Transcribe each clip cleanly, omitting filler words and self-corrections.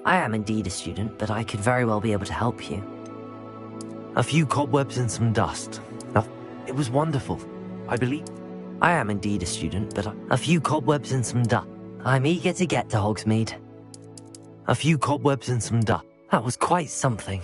I am indeed a student, but I could very well be able to help you. A few cobwebs and some dust. It was wonderful. I believe... I am indeed a student, but a few cobwebs and some dust. I'm eager to get to Hogsmeade. A few cobwebs and some dust. That was quite something.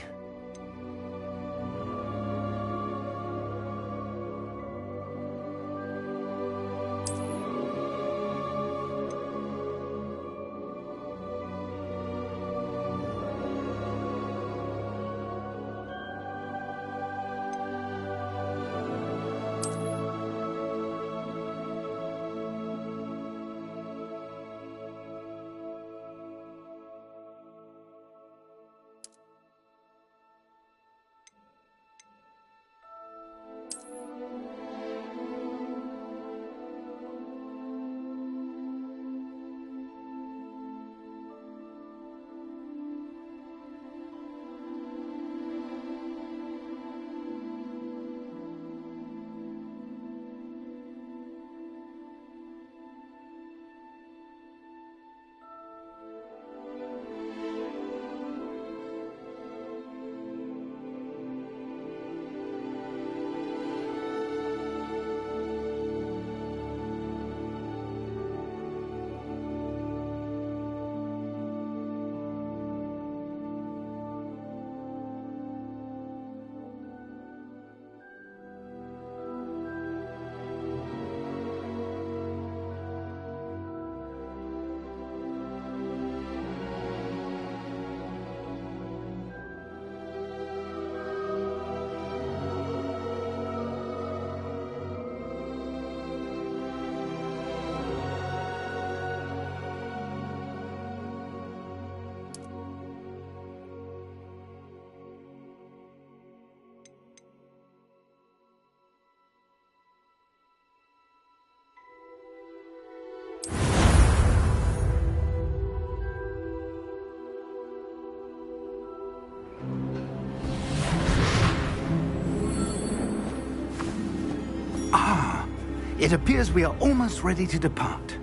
It appears we are almost ready to depart.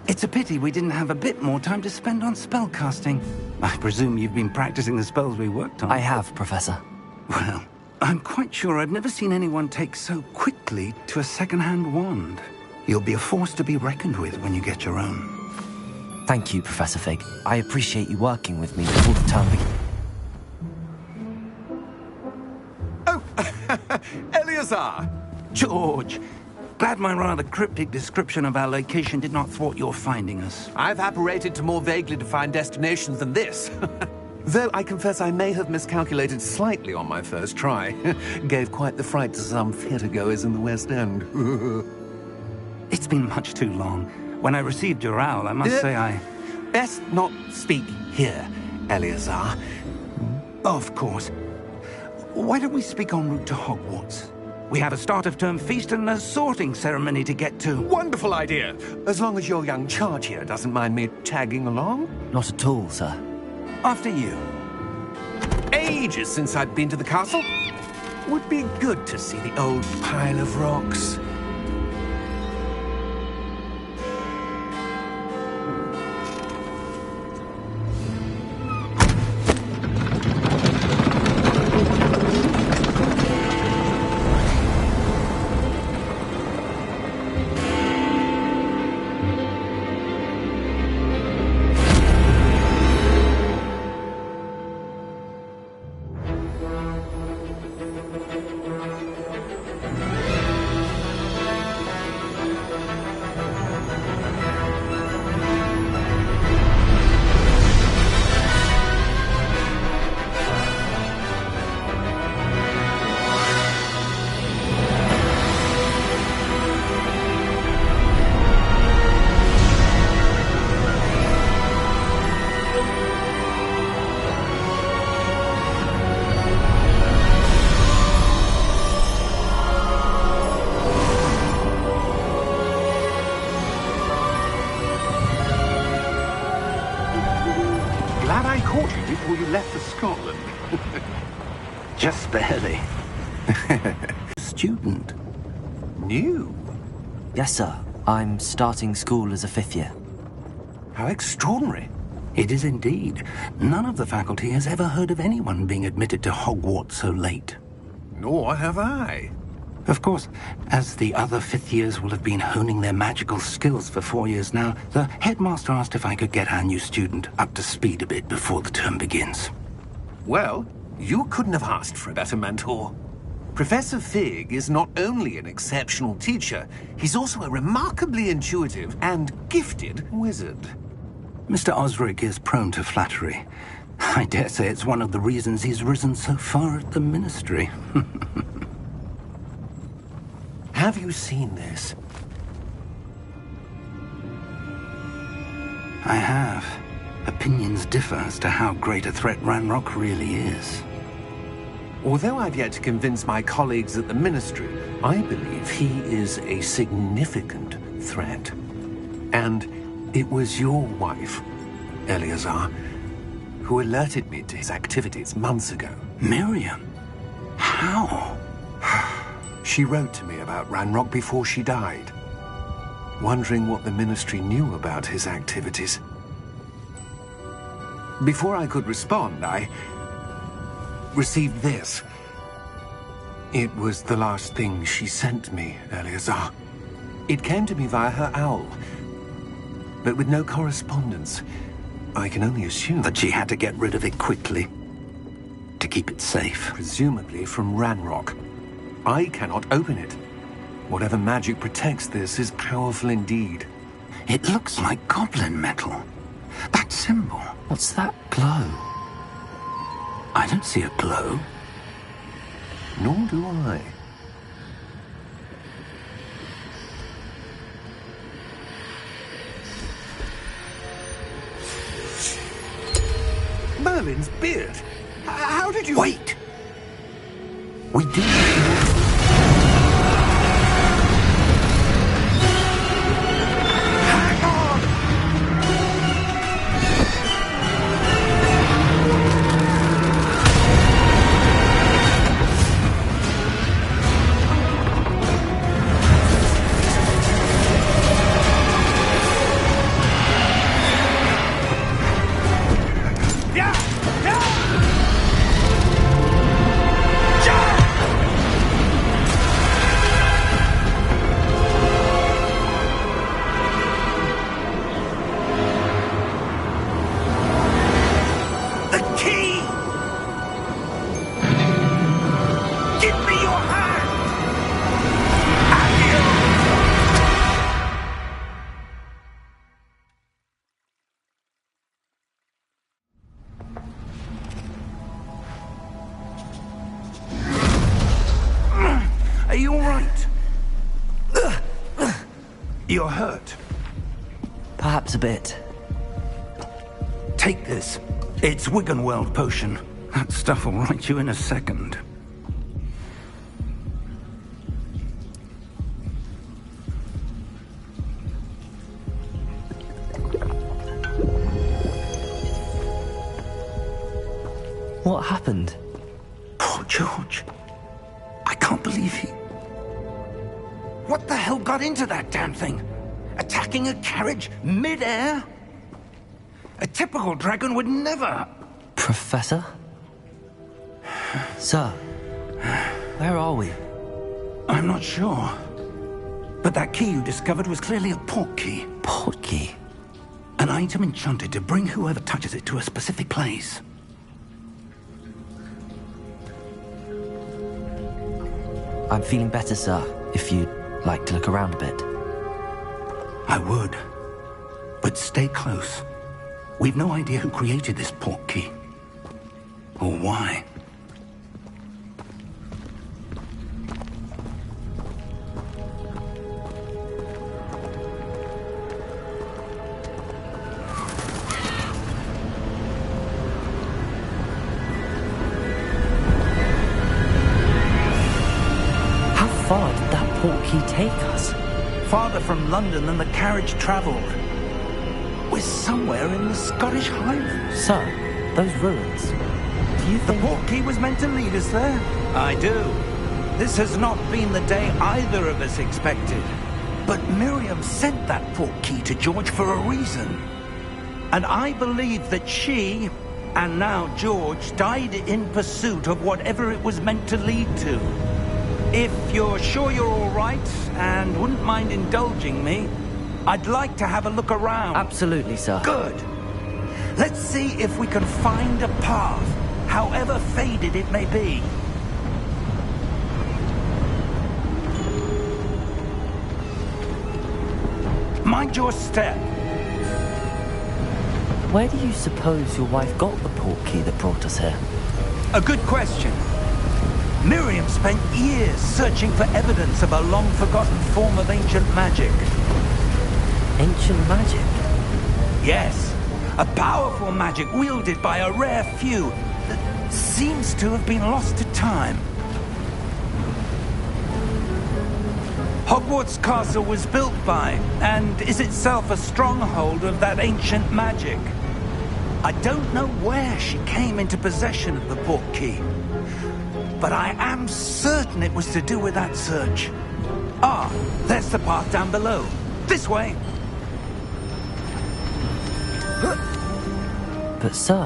It's a pity we didn't have a bit more time to spend on spellcasting. I presume you've been practicing the spells we worked on. I have, Professor. Well, I'm quite sure I've never seen anyone take so quickly to a second-hand wand. You'll be a force to be reckoned with when you get your own. Thank you, Professor Fig. I appreciate you working with me before the term begins. Oh, Eleazar! George, glad my rather cryptic description of our location did not thwart your finding us. I've apparated to more vaguely defined destinations than this. Though I confess I may have miscalculated slightly on my first try. Gave quite the fright to some theatre-goers in the West End. It's been much too long. When I received your owl, I must say I... Best not speak here, Eleazar. Of course. Why don't we speak en route to Hogwarts? We have a start-of-term feast and a sorting ceremony to get to. Wonderful idea! As long as your young charge here doesn't mind me tagging along. Not at all, sir. After you. Ages since I'd been to the castle. Would be good to see the old pile of rocks. Before you left for Scotland. Just barely. Student. New? Yes, sir. I'm starting school as a 5th year. How extraordinary. It is indeed. None of the faculty has ever heard of anyone being admitted to Hogwarts so late. Nor have I. Of course, as the other fifth years will have been honing their magical skills for 4 years now, the headmaster asked if I could get our new student up to speed a bit before the term begins. Well, you couldn't have asked for a better mentor. Professor Fig is not only an exceptional teacher, he's also a remarkably intuitive and gifted wizard. Mr. Osric is prone to flattery. I dare say it's one of the reasons he's risen so far at the Ministry. Have you seen this? I have. Opinions differ as to how great a threat Ranrock really is. Although I've yet to convince my colleagues at the Ministry, I believe he is a significant threat. And it was your wife, Eleazar, who alerted me to his activities months ago. Miriam? How? She wrote to me about Ranrock before she died, wondering what the Ministry knew about his activities. Before I could respond, I received this. It was the last thing she sent me, Eleazar. It came to me via her owl, but with no correspondence. I can only assume That she had to get rid of it quickly, to keep it safe. presumably from Ranrock. I cannot open it. Whatever magic protects this is powerful indeed. It looks like goblin metal. That symbol. What's that glow? I don't see a glow. Nor do I. Merlin's beard. How did you... Wait! We do. Hang on! Are you all right? You're hurt. Perhaps a bit. Take this. It's Wiggenweld potion. That stuff will right you in a second. What happened? Poor George. I can't believe he... What the hell got into that damn thing? Attacking a carriage mid-air? A typical dragon would never... Professor? Sir, where are we? I'm not sure. But that key you discovered was clearly a port key. Port key? An item enchanted to bring whoever touches it to a specific place. I'm feeling better, sir, if you'd like to look around a bit. I would. But stay close. We've no idea who created this port key. Or why. How far did that port key take us? Farther from London than the carriage travelled. We're somewhere in the Scottish Highlands. Sir, those ruins. Do you The think... port key was meant to lead us there. I do. This has not been the day either of us expected. But Miriam sent that port key to George for a reason. And I believe that she, and now George, died in pursuit of whatever it was meant to lead to. If you're sure you're all right, and wouldn't mind indulging me, I'd like to have a look around. Absolutely, sir. Good. Let's see if we can find a path, however faded it may be. Mind your step. Where do you suppose your wife got the portkey that brought us here? A good question. Miriam spent years searching for evidence of a long-forgotten form of ancient magic. Ancient magic? Yes, a powerful magic wielded by a rare few that seems to have been lost to time. Hogwarts Castle was built by, and is itself a stronghold of that ancient magic. I don't know where she came into possession of the portkey, but I am certain it was to do with that search. Ah, there's the path down below. This way. But sir,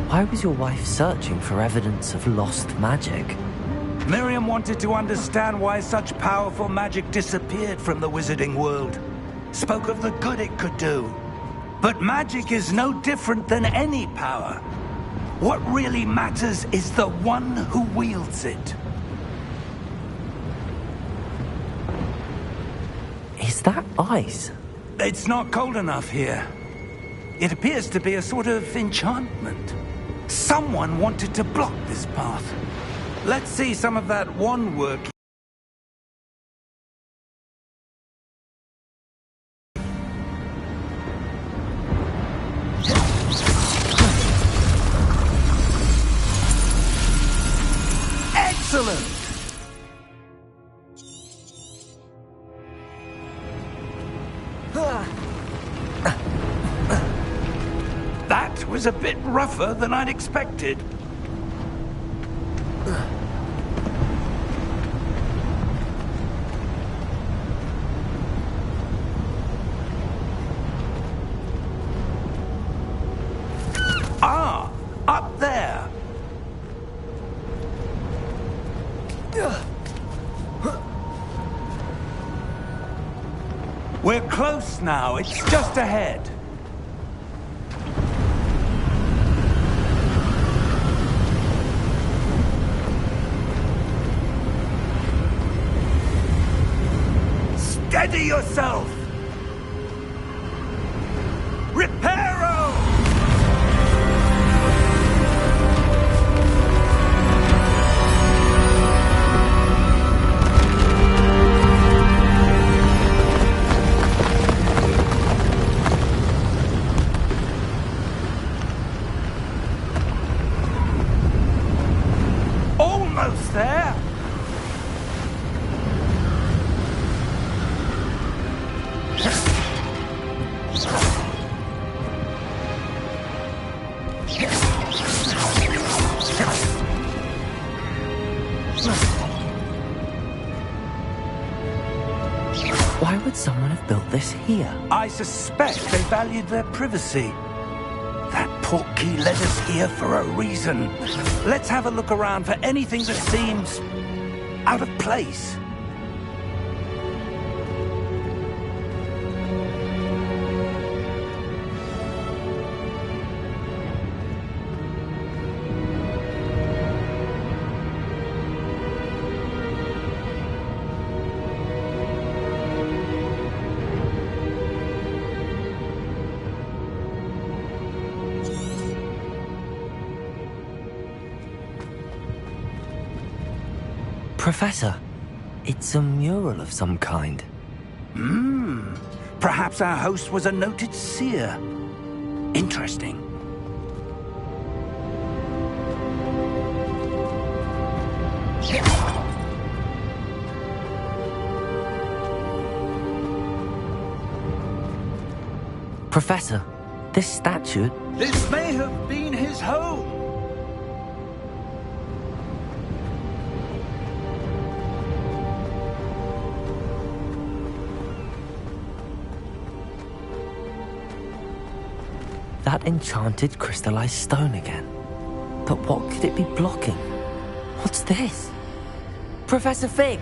why was your wife searching for evidence of lost magic? Miriam wanted to understand why such powerful magic disappeared from the wizarding world. Spoke of the good it could do. But magic is no different than any power. What really matters is the one who wields it. Is that ice? It's not cold enough here. It appears to be a sort of enchantment. Someone wanted to block this path. Let's see some of that wand work. Excellent! That was a bit rougher than I'd expected. Ah, up there. We're close now. It's just ahead. Steady yourself! Reparo! Almost there! Why would someone have built this here? I suspect they valued their privacy. That portkey led us here for a reason. Let's have a look around for anything that seems out of place. Professor, it's a mural of some kind. Perhaps our host was a noted seer. Interesting. Professor, this statue... This may have been his home. That enchanted crystallized stone again. But what could it be blocking? What's this? Professor Fig!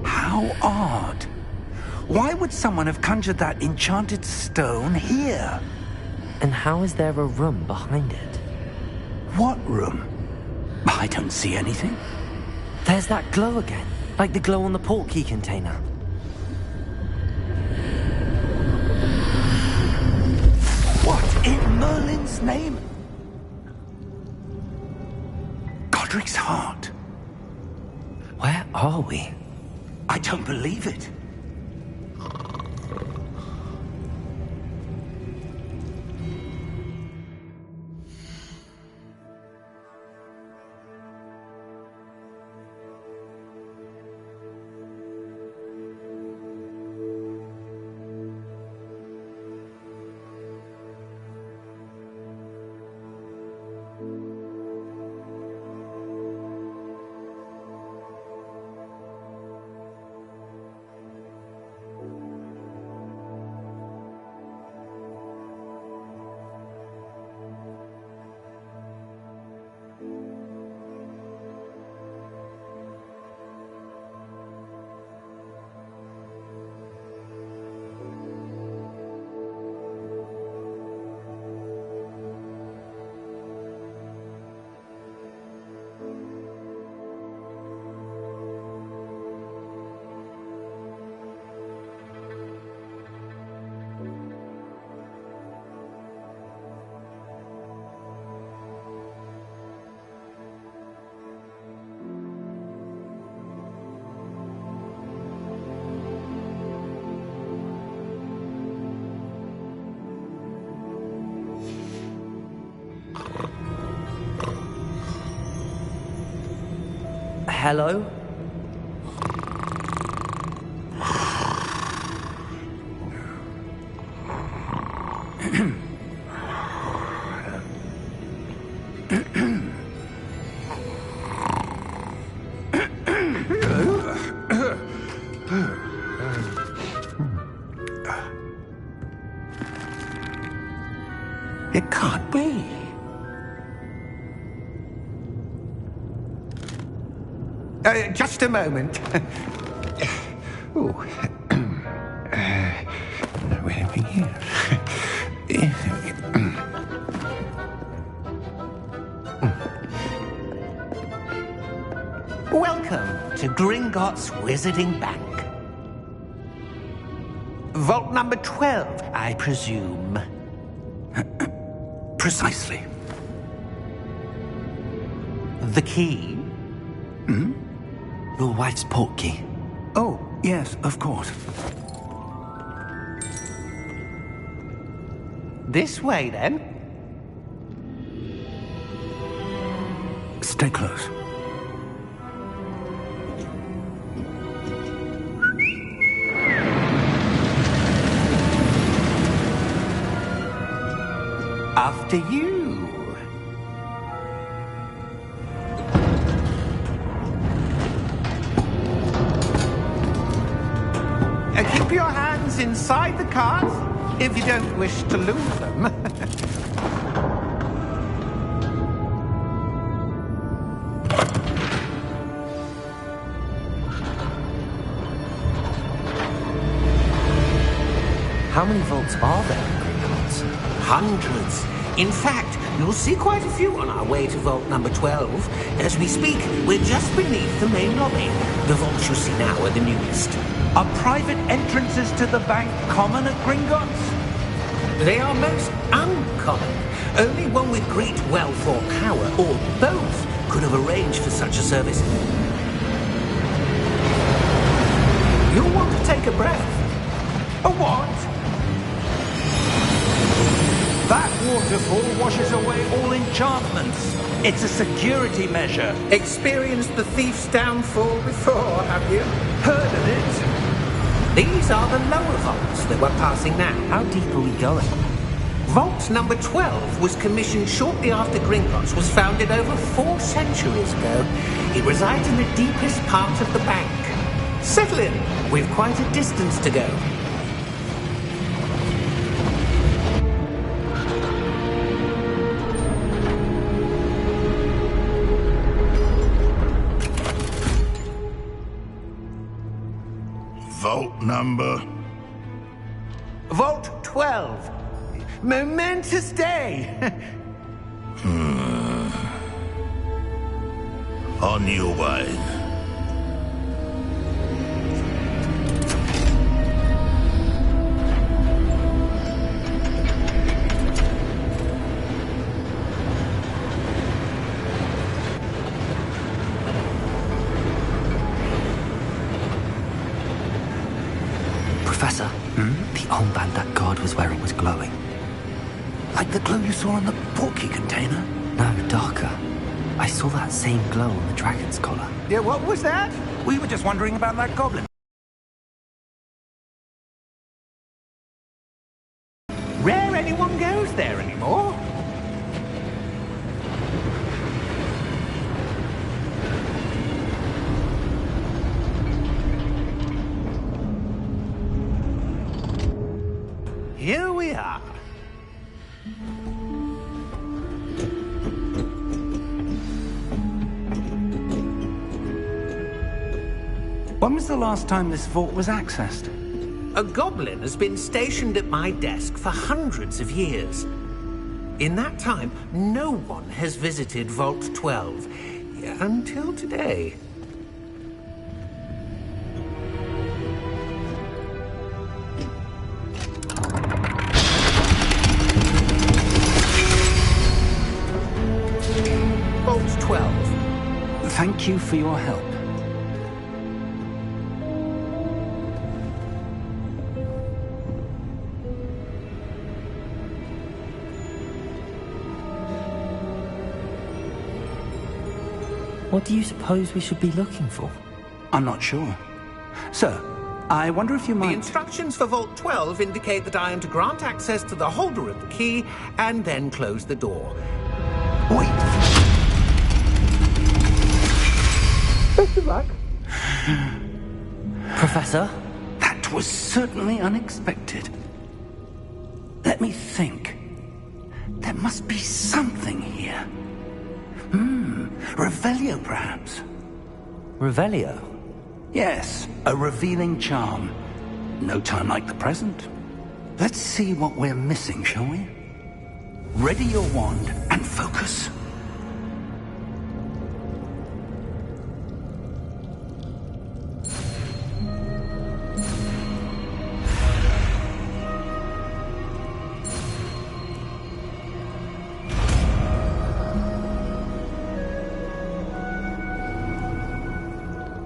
How odd. Why would someone have conjured that enchanted stone here? And how is there a room behind it? What room? I don't see anything. There's that glow again, like the glow on the portkey container. What in Merlin's name? Godric's heart. Where are we? I don't believe it. Hello? It can't be. Just a moment. Oh. Where are we here? Welcome to Gringotts Wizarding Bank. Vault number 12, I presume. Precisely. The key? Your wife's portkey. Oh, yes, of course. This way, then. Stay close. After you. Keep your hands inside the cart if you don't wish to lose them. How many vaults are there in Gringotts? Hundreds. In fact, you'll see quite a few on our way to vault number 12. As we speak, we're just beneath the main lobby. The vaults you see now are the newest. Are private entrances to the bank common at Gringotts? They are most uncommon. Only one with great wealth or power, or both, could have arranged for such a service. You'll want to take a breath. A what? That waterfall washes away all enchantments. It's a security measure. Experienced the thief's downfall before, have you? Heard of it? These are the lower vaults that we're passing now. How deep are we going? Vault number 12 was commissioned shortly after Gringotts was founded over 4 centuries ago. It resides in the deepest part of the bank. Settle in. We've quite a distance to go. Vault number? Vault 12. Momentous day. On your way. Professor, the armband that guard was wearing was glowing. Like the glow you saw in the porky container? No, darker. I saw that same glow on the dragon's collar. Yeah, what was that? We were just wondering about that goblin. Rare anyone goes there anymore. Here we are. When was the last time this vault was accessed? A goblin has been stationed at my desk for hundreds of years. In that time, no one has visited Vault 12 until today. Vault 12. Thank you for your help. What do you suppose we should be looking for? I'm not sure. Sir, I wonder if you might... The instructions for Vault 12 indicate that I am to grant access to the holder of the key and then close the door. Wait! Best of luck. Professor? That was certainly unexpected. Let me think. There must be something here. Revelio, perhaps? Revelio? Yes, a revealing charm. No time like the present. Let's see what we're missing, shall we? Ready your wand and focus.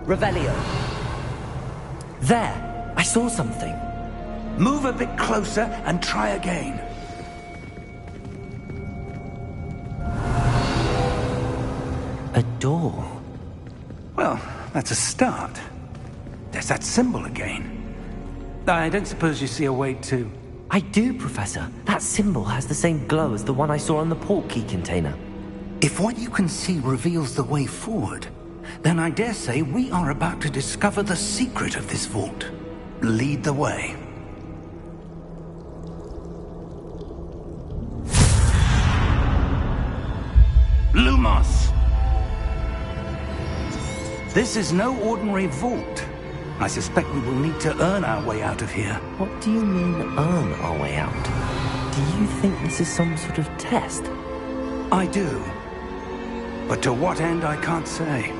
Revelio. There! I saw something. Move a bit closer and try again. A door. Well, that's a start. There's that symbol again. I don't suppose you see a way to... I do, Professor. That symbol has the same glow as the one I saw on the port key container. If what you can see reveals the way forward, then I dare say we are about to discover the secret of this vault. Lead the way. Lumos! This is no ordinary vault. I suspect we will need to earn our way out of here. What do you mean, earn our way out? Do you think this is some sort of test? I do. But to what end, I can't say.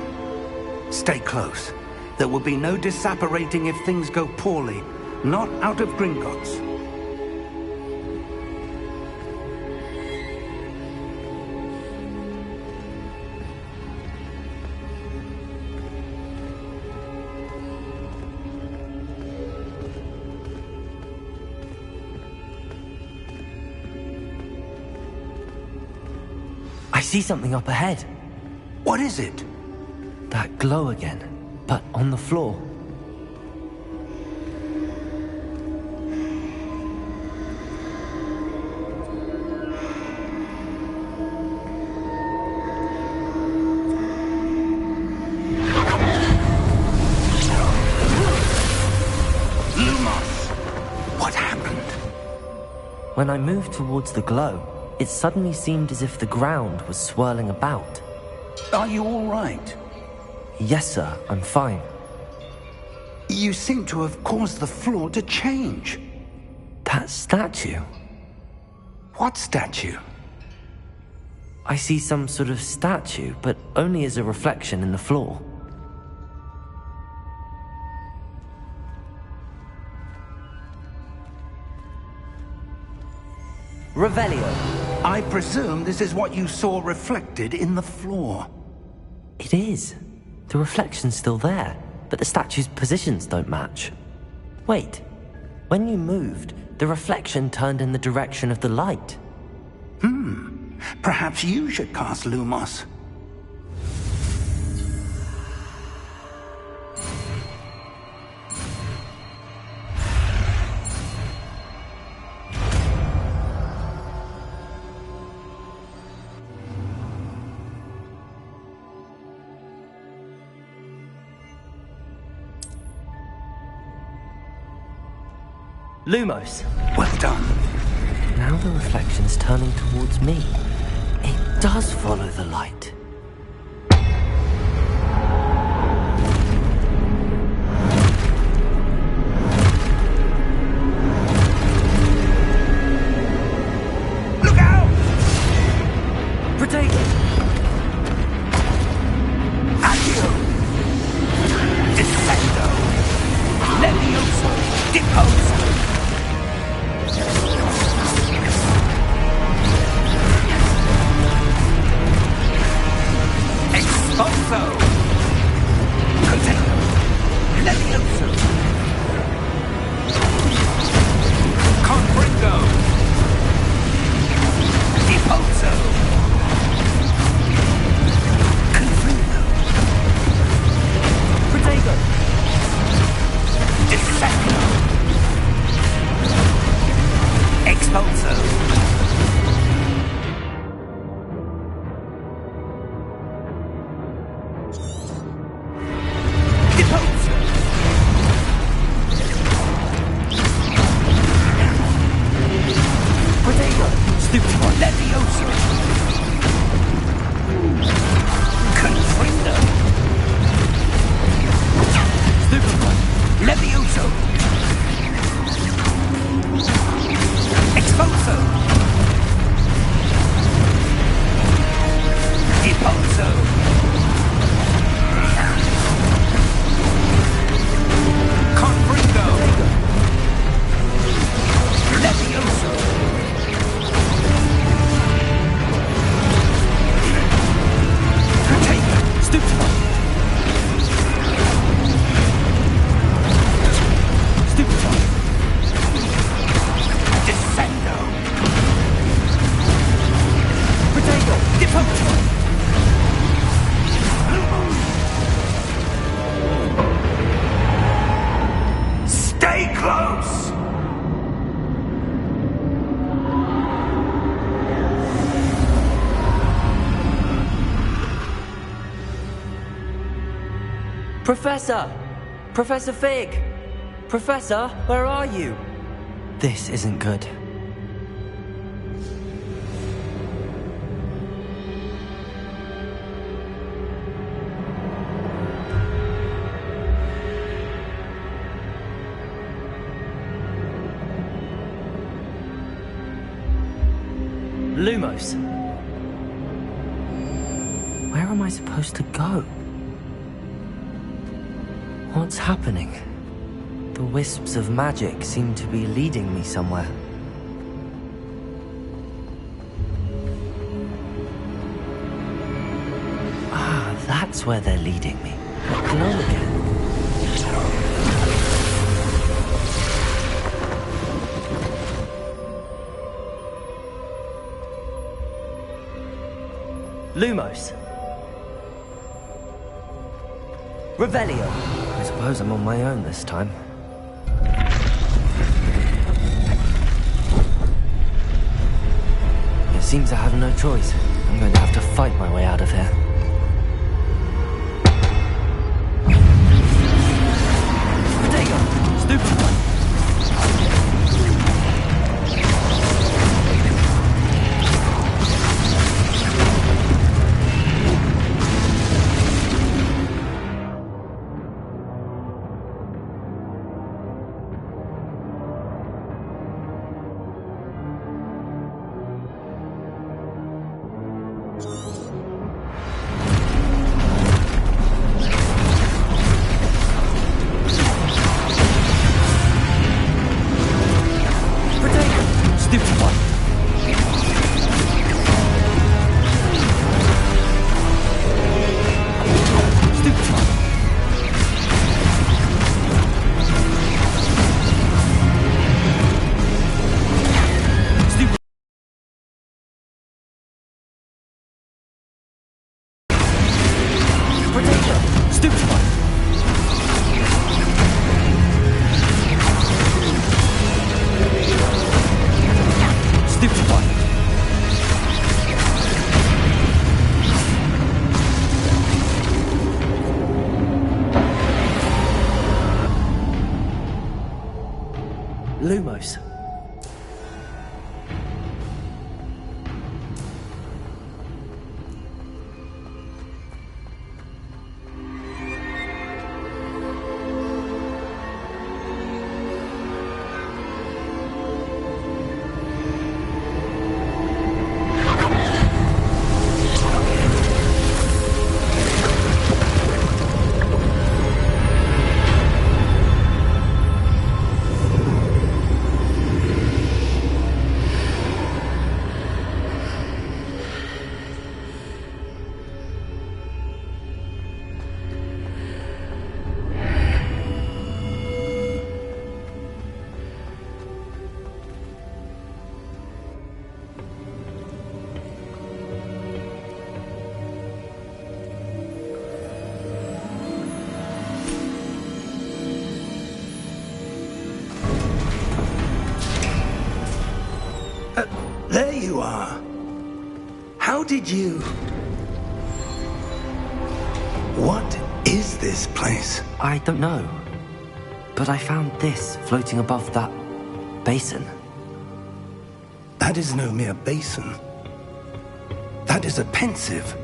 Stay close. There will be no disapparating if things go poorly. Not out of Gringotts. I see something up ahead. What is it? That glow again, but on the floor. When I moved towards the glow, it suddenly seemed as if the ground was swirling about. Are you all right? Yes, sir, I'm fine. You seem to have caused the floor to change. That statue? What statue? I see some sort of statue, but only as a reflection in the floor. Revelio. I presume this is what you saw reflected in the floor. It is. The reflection's still there, but the statue's positions don't match. Wait. When you moved, the reflection turned in the direction of the light. Perhaps you should cast Lumos. Lumos. Well done. Now the reflection's turning towards me. It does follow the light. Look out! Protego! Accio! Descendo! Levioso! Deposo! Expulso! Container! Levioso! Confringo! Deposo! Confringo! Protego! Descendo! Expulso! Levioso! Confringo! Levioso! Expulso! Deposo! Confringo! Levioso! Stay close! Professor! Professor Fig! Professor, where are you? This isn't good. Lumos. Where am I supposed to go? What's happening? The wisps of magic seem to be leading me somewhere. Ah, that's where they're leading me. That glow again. Lumos. Revelio. I suppose I'm on my own this time. It seems I have no choice. I'm going to have to fight my way out of here. Protego! Stupid one! Lumos. There you are. How did you... What is this place? I don't know. But I found this floating above that basin. That is no mere basin. That is a pensive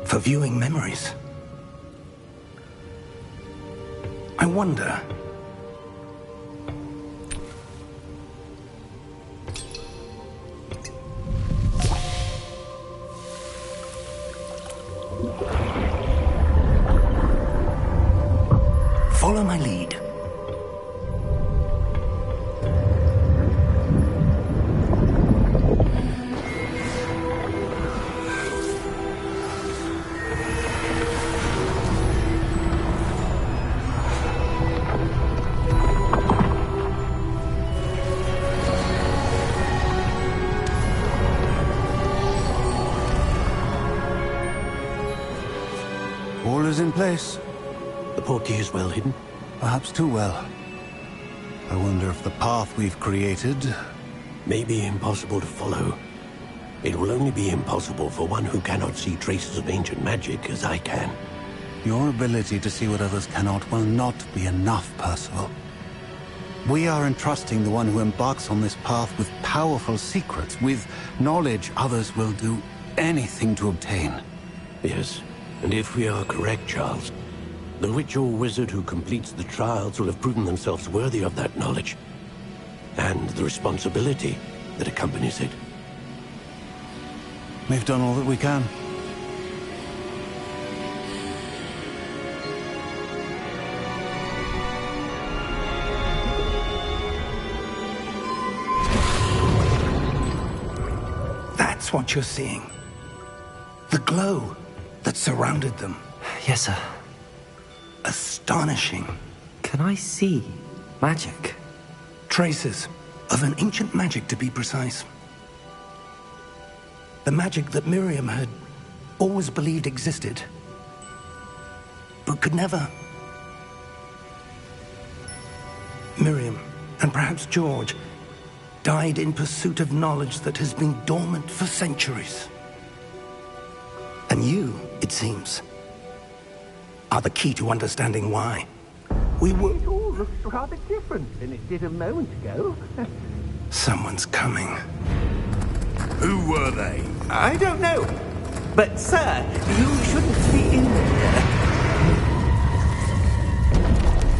for viewing memories. I wonder... Follow my lead. All is in place. The portkey is well hidden. Perhaps too well. I wonder if the path we've created... May be impossible to follow. It will only be impossible for one who cannot see traces of ancient magic as I can. Your ability to see what others cannot will not be enough, Percival. We are entrusting the one who embarks on this path with powerful secrets, with knowledge others will do anything to obtain. Yes, and if we are correct, Charles, the witch or wizard who completes the trials will have proven themselves worthy of that knowledge, and the responsibility that accompanies it. We've done all that we can. That's what you're seeing. The glow that surrounded them. Yes, sir. Astonishing. Can I see magic? Traces of an ancient magic, to be precise. The magic that Miriam had always believed existed, but could never. Miriam, and perhaps George, died in pursuit of knowledge that has been dormant for centuries. And you, it seems, are the key to understanding why. We were... It all looks rather different than it did a moment ago. Someone's coming. Who were they? I don't know. But, sir, you shouldn't be in here.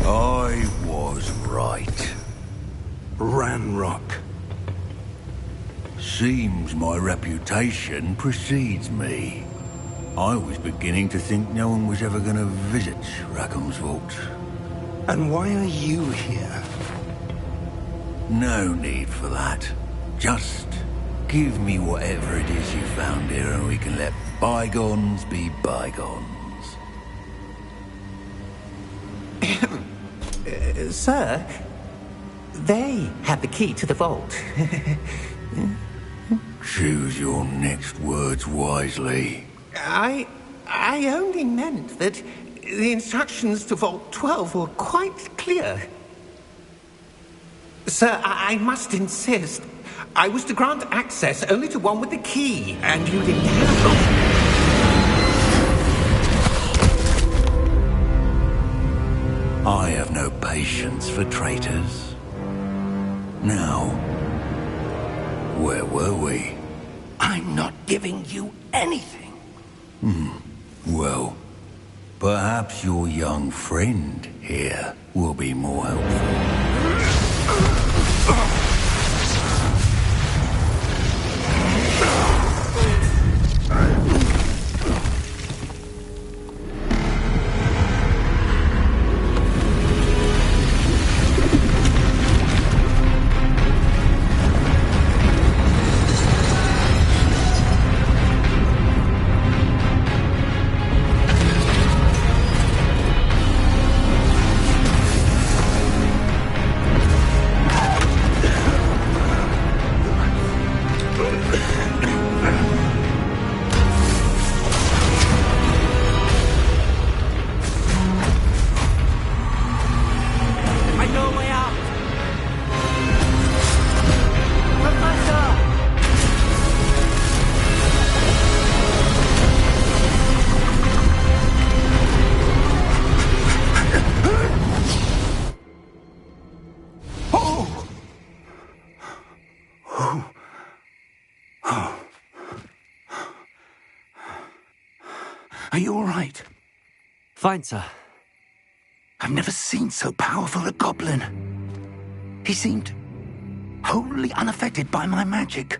I was right. Ranrock. Seems my reputation precedes me. I was beginning to think no one was ever going to visit Rackham's Vault. And why are you here? No need for that. Just give me whatever it is you found here and we can let bygones be bygones. Sir, they had the key to the vault. Choose your next words wisely. I only meant that the instructions to Vault 12 were quite clear. Sir, I must insist. I was to grant access only to one with the key, and you didn't have them. I have no patience for traitors. Now, where were we? I'm not giving you anything. Well, perhaps your young friend here will be more helpful. Are you all right? Fine, sir. I've never seen so powerful a goblin. He seemed wholly unaffected by my magic.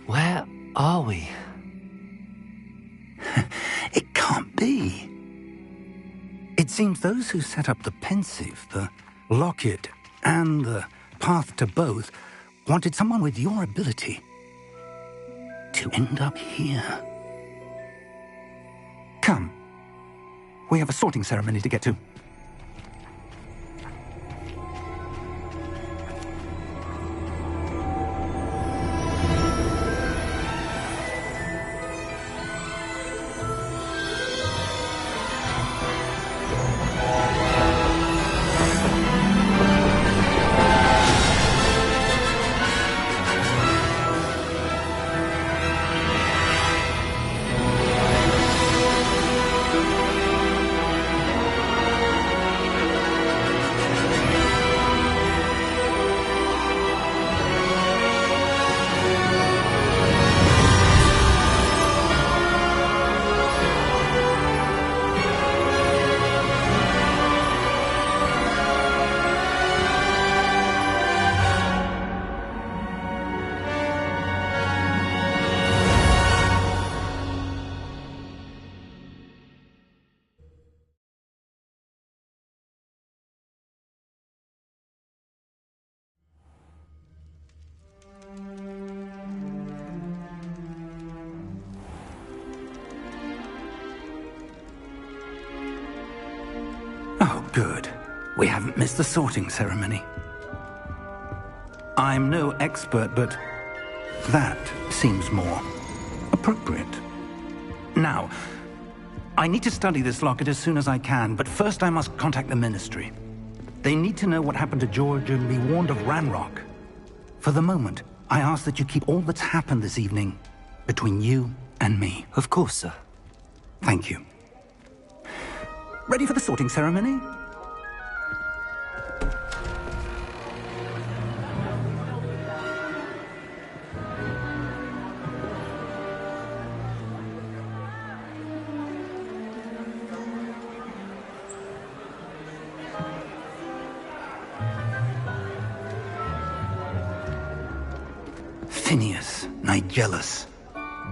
Where are we? It can't be. It seems those who set up the pensive, the locket, and the path to both wanted someone with your ability to end up here. Come. We have a sorting ceremony to get to. Oh, good. We haven't missed the sorting ceremony. I'm no expert, but that seems more appropriate. Now, I need to study this locket as soon as I can, but first I must contact the Ministry. They need to know what happened to George and be warned of Ranrock. For the moment, I ask that you keep all that's happened this evening between you and me. Of course, sir. Thank you. Ready for the sorting ceremony? Phineas, Nigellus,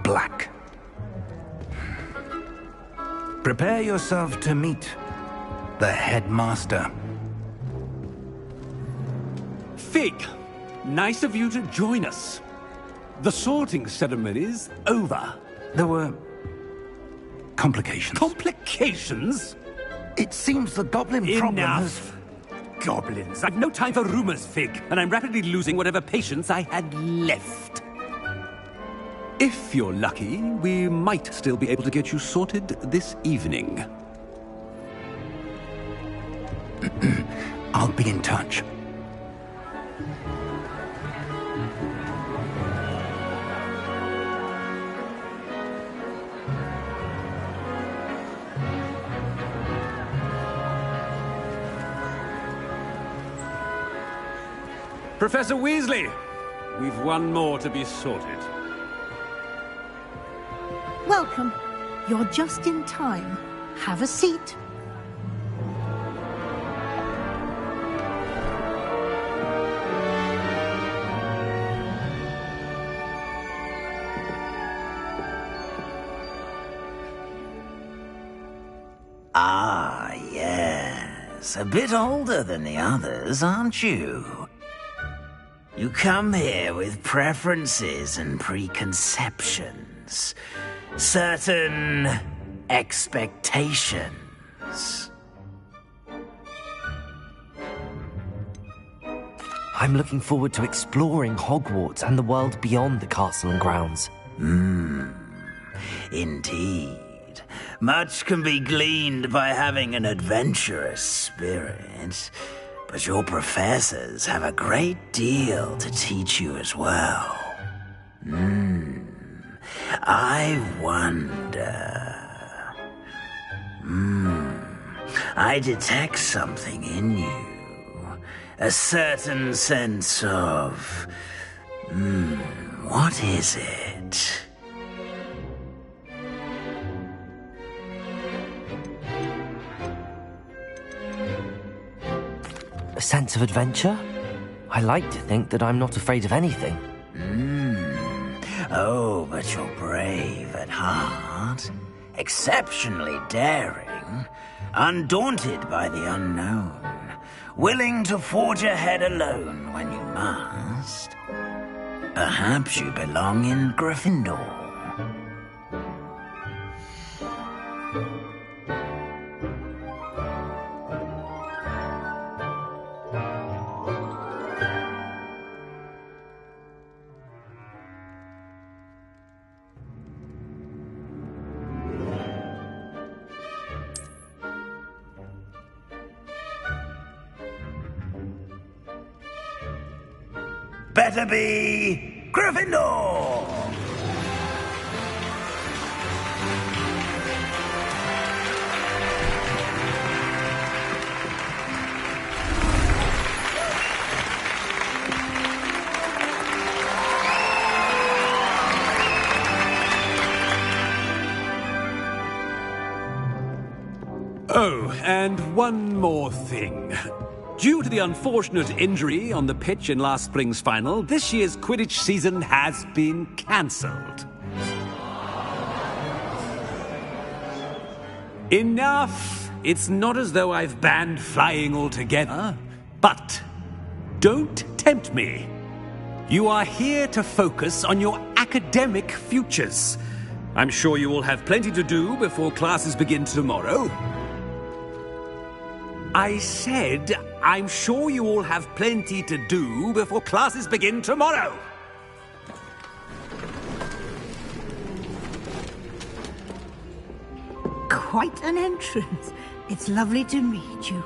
Black. Prepare yourself to meet the headmaster. Fig, nice of you to join us. The sorting ceremony's over. There were complications. Complications? It seems the goblin problem has... Enough! Goblins. I've no time for rumors, Fig, and I'm rapidly losing whatever patience I had left. If you're lucky, we might still be able to get you sorted this evening. I'll be in touch. Professor Weasley, we've one more to be sorted. Welcome. You're just in time. Have a seat. Ah, yes. A bit older than the others, aren't you? You come here with preferences and preconceptions. Certain expectations. I'm looking forward to exploring Hogwarts and the world beyond the castle and grounds. Indeed. Much can be gleaned by having an adventurous spirit, but your professors have a great deal to teach you as well. I wonder... I detect something in you. A certain sense of... what is it? A sense of adventure? I like to think that I'm not afraid of anything. Oh, but you're brave at heart. Exceptionally daring. Undaunted by the unknown. Willing to forge ahead alone when you must. Perhaps you belong in Gryffindor. Better be Gryffindor! Oh, and one more thing. Due to the unfortunate injury on the pitch in last spring's final, this year's Quidditch season has been cancelled. Enough! It's not as though I've banned flying altogether, but don't tempt me. You are here to focus on your academic futures. I'm sure you will have plenty to do before classes begin tomorrow. I said, I'm sure you all have plenty to do before classes begin tomorrow. Quite an entrance. It's lovely to meet you.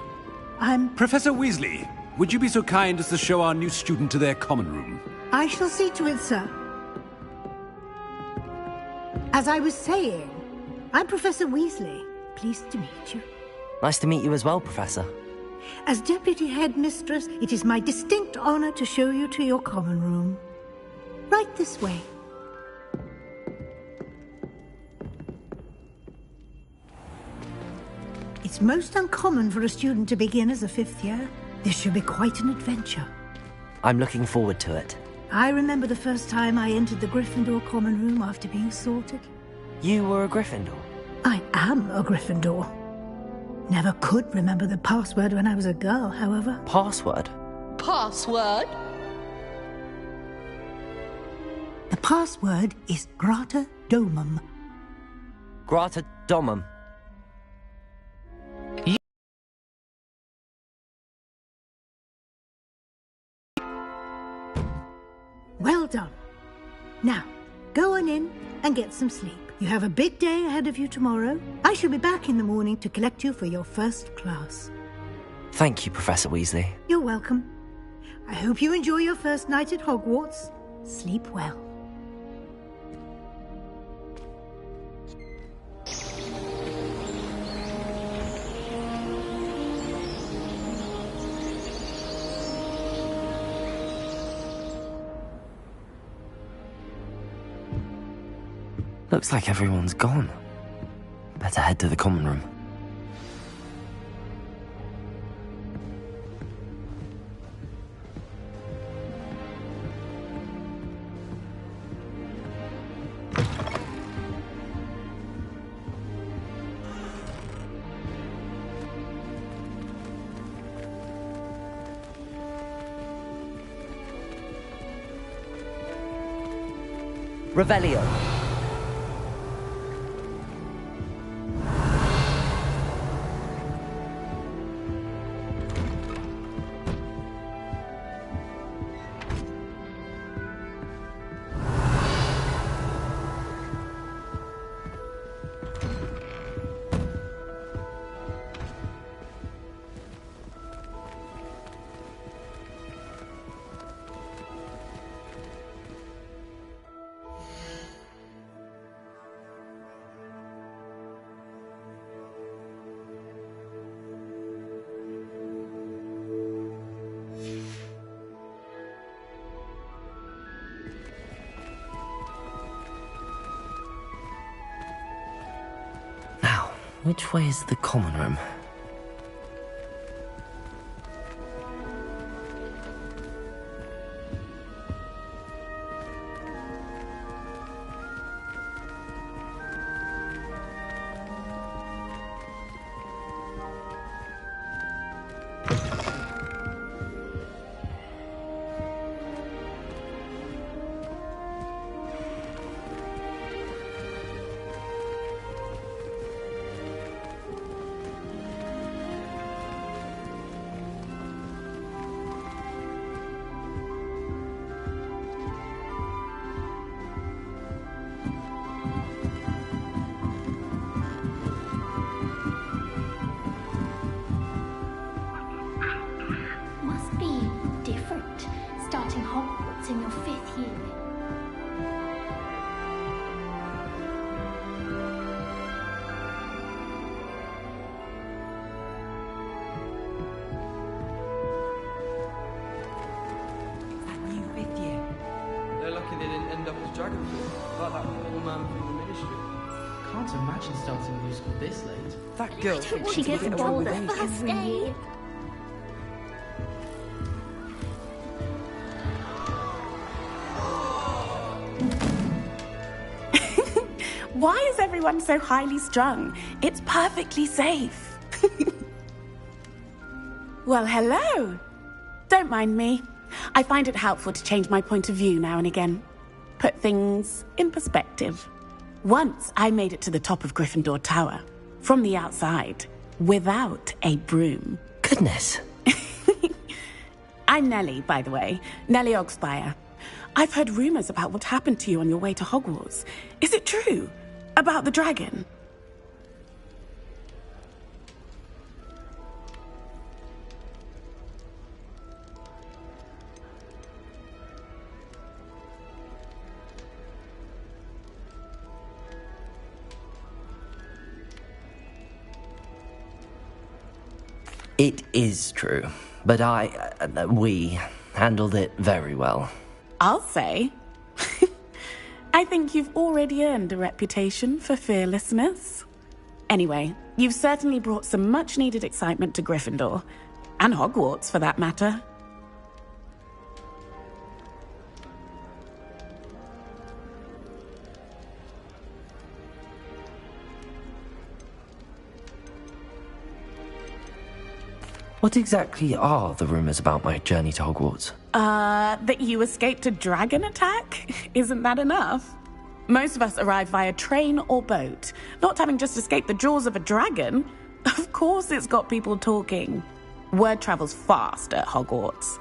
I'm... Professor Weasley, would you be so kind as to show our new student to their common room? I shall see to it, sir. As I was saying, I'm Professor Weasley. Pleased to meet you. Nice to meet you as well, Professor. As Deputy Headmistress, it is my distinct honor to show you to your common room. Right this way. It's most uncommon for a student to begin as a fifth year. This should be quite an adventure. I'm looking forward to it. I remember the first time I entered the Gryffindor common room after being sorted. You were a Gryffindor? I am a Gryffindor. Never could remember the password when I was a girl, however. Password? Password? The password is Grata Domum. Grata Domum. Well done. Now, go on in and get some sleep. You have a big day ahead of you tomorrow. I shall be back in the morning to collect you for your first class. Thank you, Professor Weasley. You're welcome. I hope you enjoy your first night at Hogwarts. Sleep well. Looks like everyone's gone. Better head to the common room. Revelio. Which way is the common room? Starting Hogwarts in your 5th year. That new 5th year. They're lucky they didn't end up as Dragonfly, like that poor man from the ministry. Can't imagine starting a musical this late. That girl thinks She she's gets getting away with bolder anything. every day. Why is everyone so highly strung? It's perfectly safe. Well, hello. Don't mind me. I find it helpful to change my point of view now and again. Put things in perspective. Once I made it to the top of Gryffindor Tower, from the outside, without a broom. Goodness. I'm Nellie, by the way. Nellie Ogspire. I've heard rumors about what happened to you on your way to Hogwarts. Is it true? About the dragon? It is true, but we handled it very well. I'll say. I think you've already earned a reputation for fearlessness. Anyway, you've certainly brought some much-needed excitement to Gryffindor. And Hogwarts, for that matter. What exactly are the rumors about my journey to Hogwarts? That you escaped a dragon attack? Isn't that enough? Most of us arrive via train or boat, not having just escaped the jaws of a dragon. Of course it's got people talking. Word travels fast at Hogwarts.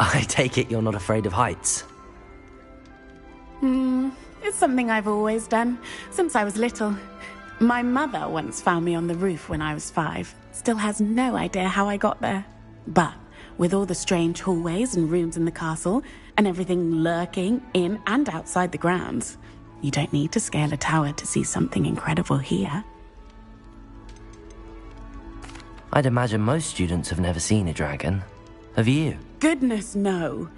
I take it you're not afraid of heights? It's something I've always done, since I was little. My mother once found me on the roof when I was 5. Still has no idea how I got there. But with all the strange hallways and rooms in the castle, and everything lurking in and outside the grounds, you don't need to scale a tower to see something incredible here. I'd imagine most students have never seen a dragon. Have you? Goodness, no.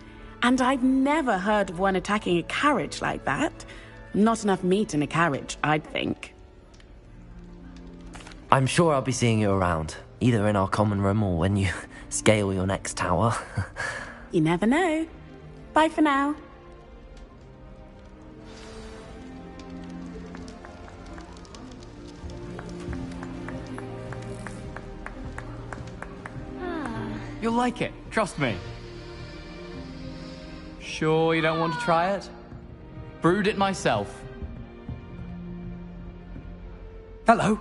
And I've never heard of one attacking a carriage like that. Not enough meat in a carriage, I'd think. I'm sure I'll be seeing you around, either in our common room or when you scale your next tower. You never know. Bye for now. You'll like it, trust me. Sure you don't want to try it? Brewed it myself. Hello,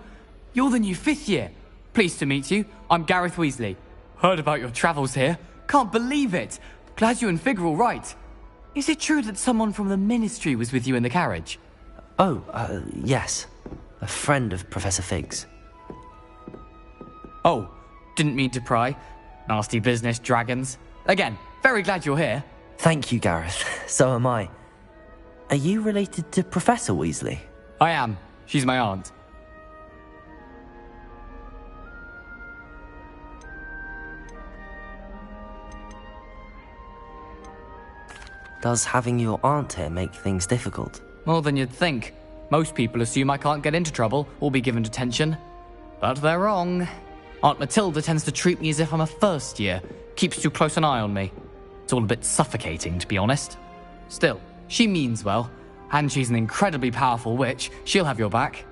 you're the new 5th year. Pleased to meet you. I'm Gareth Weasley. Heard about your travels here. Can't believe it. Glad you and Fig are all right. Is it true that someone from the Ministry was with you in the carriage? Oh, yes. A friend of Professor Fig's. Oh, didn't mean to pry. Nasty business, dragons. Again, very glad you're here. Thank you, Gareth. So am I. Are you related to Professor Weasley? I am. She's my aunt. Does having your aunt here make things difficult? More than you'd think. Most people assume I can't get into trouble or be given detention. But they're wrong. Aunt Matilda tends to treat me as if I'm a first year. Keeps too close an eye on me. It's all a bit suffocating, to be honest. Still, she means well. And she's an incredibly powerful witch. She'll have your back.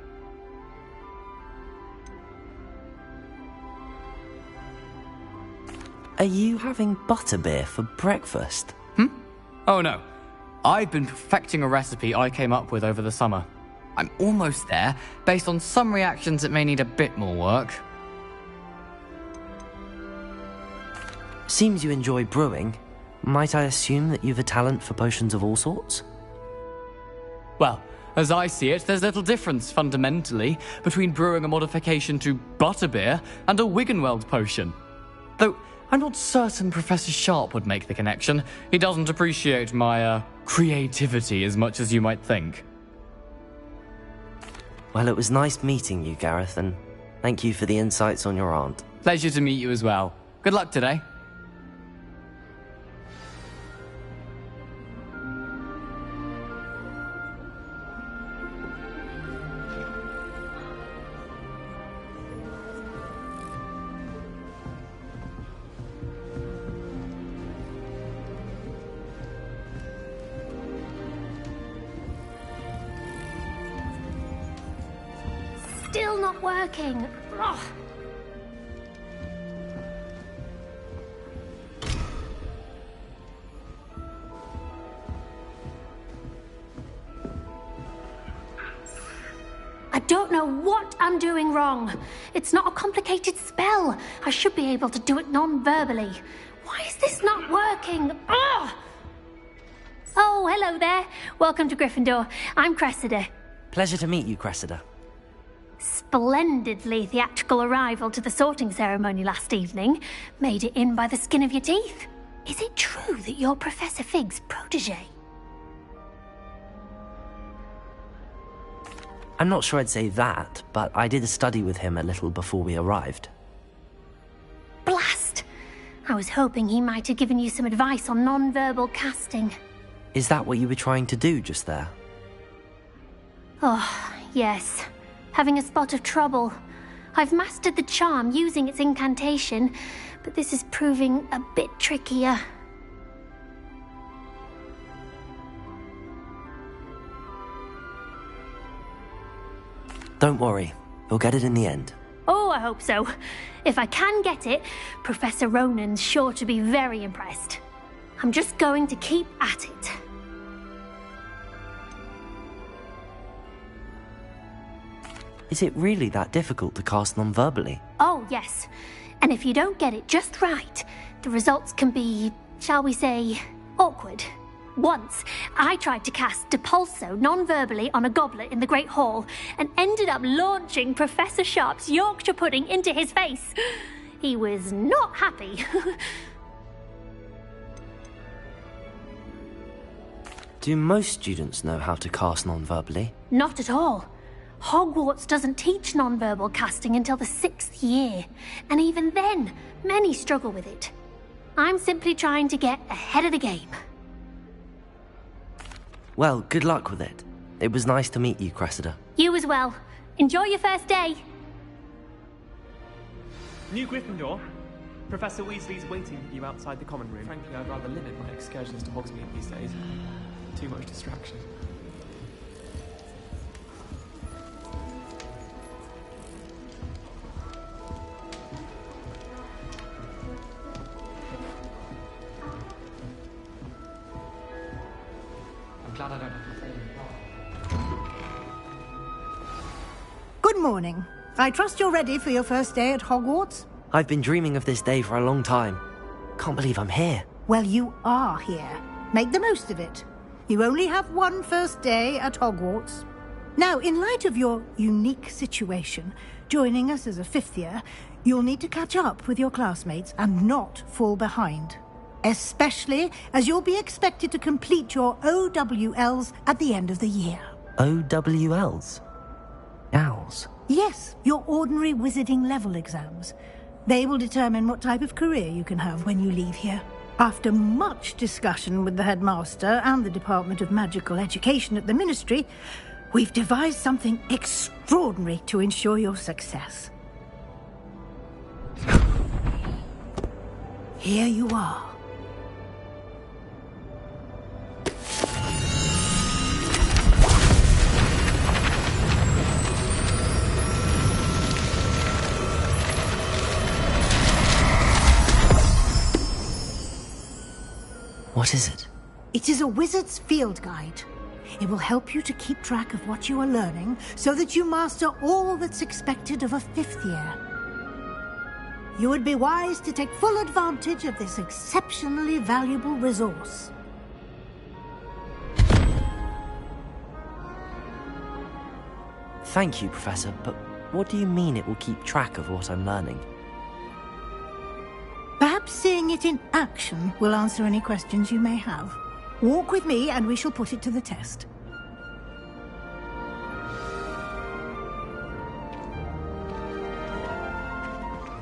Are you having butterbeer for breakfast? Oh no. I've been perfecting a recipe I came up with over the summer. I'm almost there. Based on some reactions, it may need a bit more work. Seems you enjoy brewing. Might I assume that you've a talent for potions of all sorts? Well, as I see it, there's little difference, fundamentally, between brewing a modification to butterbeer and a Wiggenweld potion. Though, I'm not certain Professor Sharp would make the connection. He doesn't appreciate my, creativity as much as you might think. Well, it was nice meeting you, Gareth, and thank you for the insights on your aunt. Pleasure to meet you as well. Good luck today. Still not working. Ugh. I don't know what I'm doing wrong. It's not a complicated spell. I should be able to do it non-verbally. Why is this not working? Ugh. Oh, hello there. Welcome to Gryffindor. I'm Cressida. Pleasure to meet you, Cressida. Splendidly theatrical arrival to the sorting ceremony last evening. Made it in by the skin of your teeth. Is it true that you're Professor Fig's protege? I'm not sure I'd say that, but I did a study with him a little before we arrived. Blast! I was hoping he might have given you some advice on non-verbal casting. Is that what you were trying to do just there? Oh, yes. Having a spot of trouble. I've mastered the charm using its incantation, but this is proving a bit trickier. Don't worry, you'll get it in the end. Oh, I hope so. If I can get it, Professor Ronan's sure to be very impressed. I'm just going to keep at it. Is it really that difficult to cast non-verbally? Oh, yes. And if you don't get it just right, the results can be, shall we say, awkward. Once, I tried to cast Depulso non-verbally on a goblet in the Great Hall and ended up launching Professor Sharp's Yorkshire pudding into his face. He was not happy. Do most students know how to cast non-verbally? Not at all. Hogwarts doesn't teach non-verbal casting until the 6th year, and even then, many struggle with it. I'm simply trying to get ahead of the game. Well, good luck with it. It was nice to meet you, Cressida. You as well. Enjoy your first day. New Gryffindor. Professor Weasley's waiting for you outside the common room. Frankly, I'd rather limit my excursions to Hogsmeade these days. Too much distraction. I'm glad I don't have to fall in Good morning. I trust you're ready for your first day at Hogwarts? I've been dreaming of this day for a long time. Can't believe I'm here. Well, you are here. Make the most of it. You only have one first day at Hogwarts. Now, in light of your unique situation, joining us as a fifth year, you'll need to catch up with your classmates and not fall behind. Especially as you'll be expected to complete your OWLs at the end of the year. OWLs? Owls? Yes, your ordinary wizarding level exams. They will determine what type of career you can have when you leave here. After much discussion with the headmaster and the Department of Magical Education at the Ministry, we've devised something extraordinary to ensure your success. Here you are. What is it? It is a wizard's field guide. It will help you to keep track of what you are learning so that you master all that's expected of a fifth year. You would be wise to take full advantage of this exceptionally valuable resource. Thank you, Professor, but what do you mean it will keep track of what I'm learning? Perhaps seeing it in action will answer any questions you may have. Walk with me and we shall put it to the test.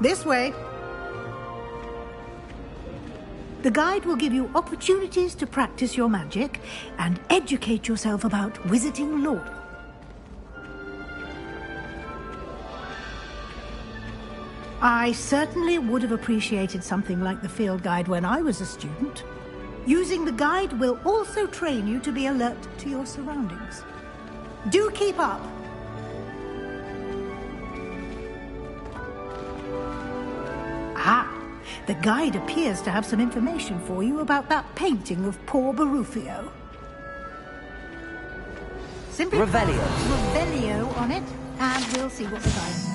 This way. The guide will give you opportunities to practice your magic and educate yourself about wizarding lore. I certainly would have appreciated something like the field guide when I was a student. Using the guide will also train you to be alert to your surroundings. Do keep up! Ah, the guide appears to have some information for you about that painting of poor Barufio. Simply Revelio. Revelio on it, and we'll see what the guide says.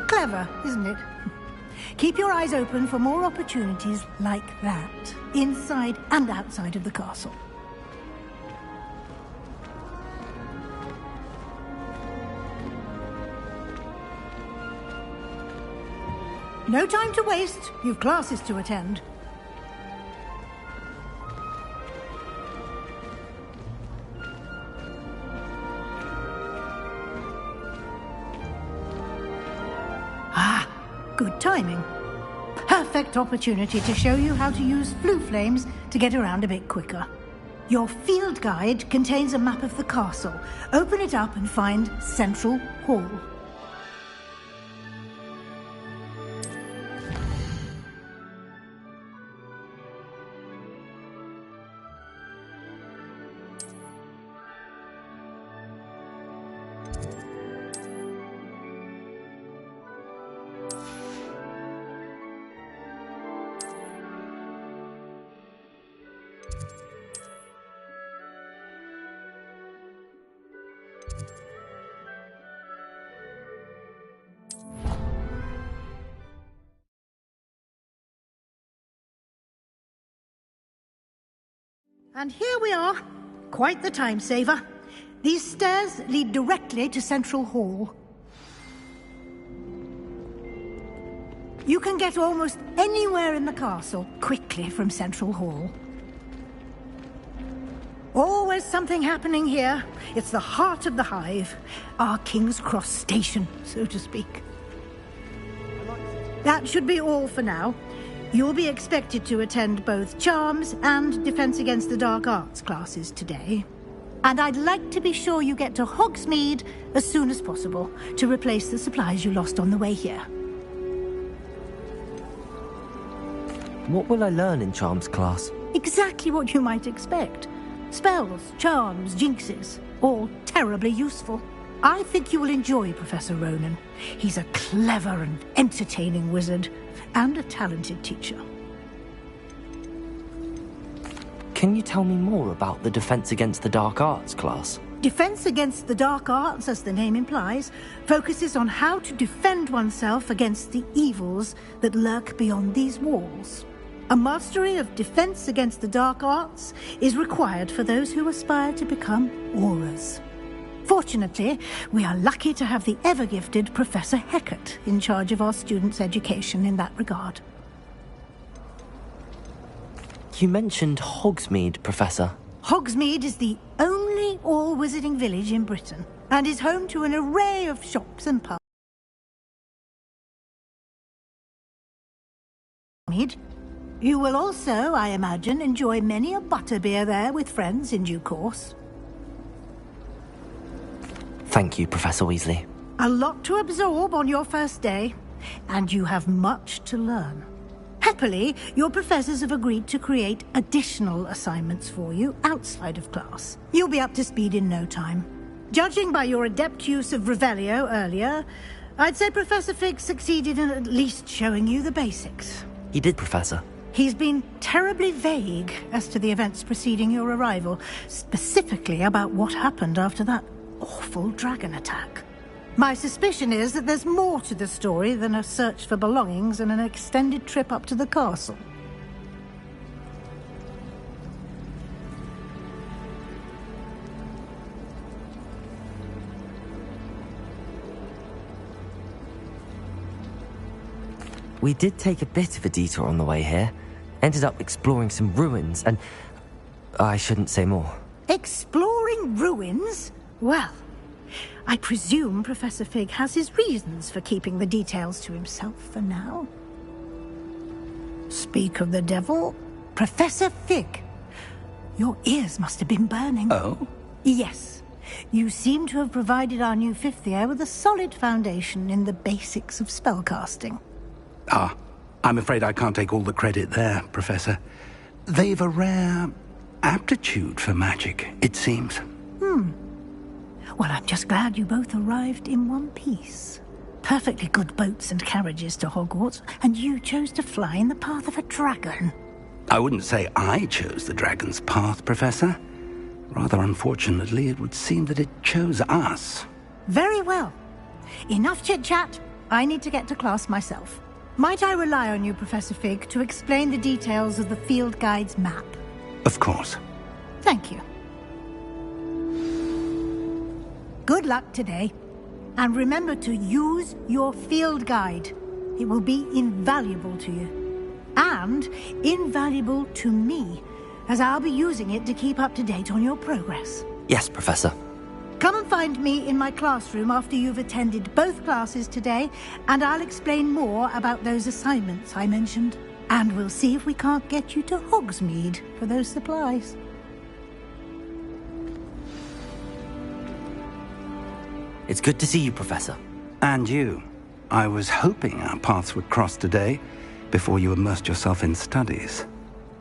Clever, isn't it? Keep your eyes open for more opportunities like that, inside and outside of the castle. No time to waste. You've classes to attend. Good timing. Perfect opportunity to show you how to use flue flames to get around a bit quicker. Your field guide contains a map of the castle. Open it up and find Central Hall. And here we are. Quite the time saver. These stairs lead directly to Central Hall. You can get almost anywhere in the castle quickly from Central Hall. Always something happening here. It's the heart of the Hive. Our King's Cross station, so to speak. That should be all for now. You'll be expected to attend both Charms and Defense Against the Dark Arts classes today. And I'd like to be sure you get to Hogsmeade as soon as possible to replace the supplies you lost on the way here. What will I learn in Charms class? Exactly what you might expect. Spells, charms, jinxes, all terribly useful. I think you will enjoy Professor Ronan. He's a clever and entertaining wizard, and a talented teacher. Can you tell me more about the Defense Against the Dark Arts class? Defense Against the Dark Arts, as the name implies, focuses on how to defend oneself against the evils that lurk beyond these walls. A mastery of Defense Against the Dark Arts is required for those who aspire to become Aurors. Fortunately, we are lucky to have the ever-gifted Professor Hecat in charge of our students' education in that regard. You mentioned Hogsmeade, Professor. Hogsmeade is the only all-wizarding village in Britain, and is home to an array of shops and pubs. You will also, I imagine, enjoy many a butterbeer there with friends in due course. Thank you, Professor Weasley. A lot to absorb on your first day, and you have much to learn. Happily, your professors have agreed to create additional assignments for you outside of class. You'll be up to speed in no time. Judging by your adept use of Revelio earlier, I'd say Professor Fig succeeded in at least showing you the basics. He did, Professor. He's been terribly vague as to the events preceding your arrival, specifically about what happened after that awful dragon attack. My suspicion is that there's more to the story than a search for belongings and an extended trip up to the castle. We did take a bit of a detour on the way here. Ended up exploring some ruins and... I shouldn't say more. Exploring ruins? Well, I presume Professor Fig has his reasons for keeping the details to himself for now. Speak of the devil, Professor Fig. Your ears must have been burning. Oh? Yes. You seem to have provided our new fifth year with a solid foundation in the basics of spellcasting. Ah, I'm afraid I can't take all the credit there, Professor. They've a rare aptitude for magic, it seems. Well, I'm just glad you both arrived in one piece. Perfectly good boats and carriages to Hogwarts, and you chose to fly in the path of a dragon. I wouldn't say I chose the dragon's path, Professor. Rather unfortunately, it would seem that it chose us. Very well. Enough chit-chat. I need to get to class myself. Might I rely on you, Professor Fig, to explain the details of the field guide's map? Of course. Thank you. Good luck today. And remember to use your field guide. It will be invaluable to you. And invaluable to me, as I'll be using it to keep up to date on your progress. Yes, Professor. Come and find me in my classroom after you've attended both classes today, and I'll explain more about those assignments I mentioned. And we'll see if we can't get you to Hogsmeade for those supplies. It's good to see you, Professor. And you. I was hoping our paths would cross today, before you immersed yourself in studies.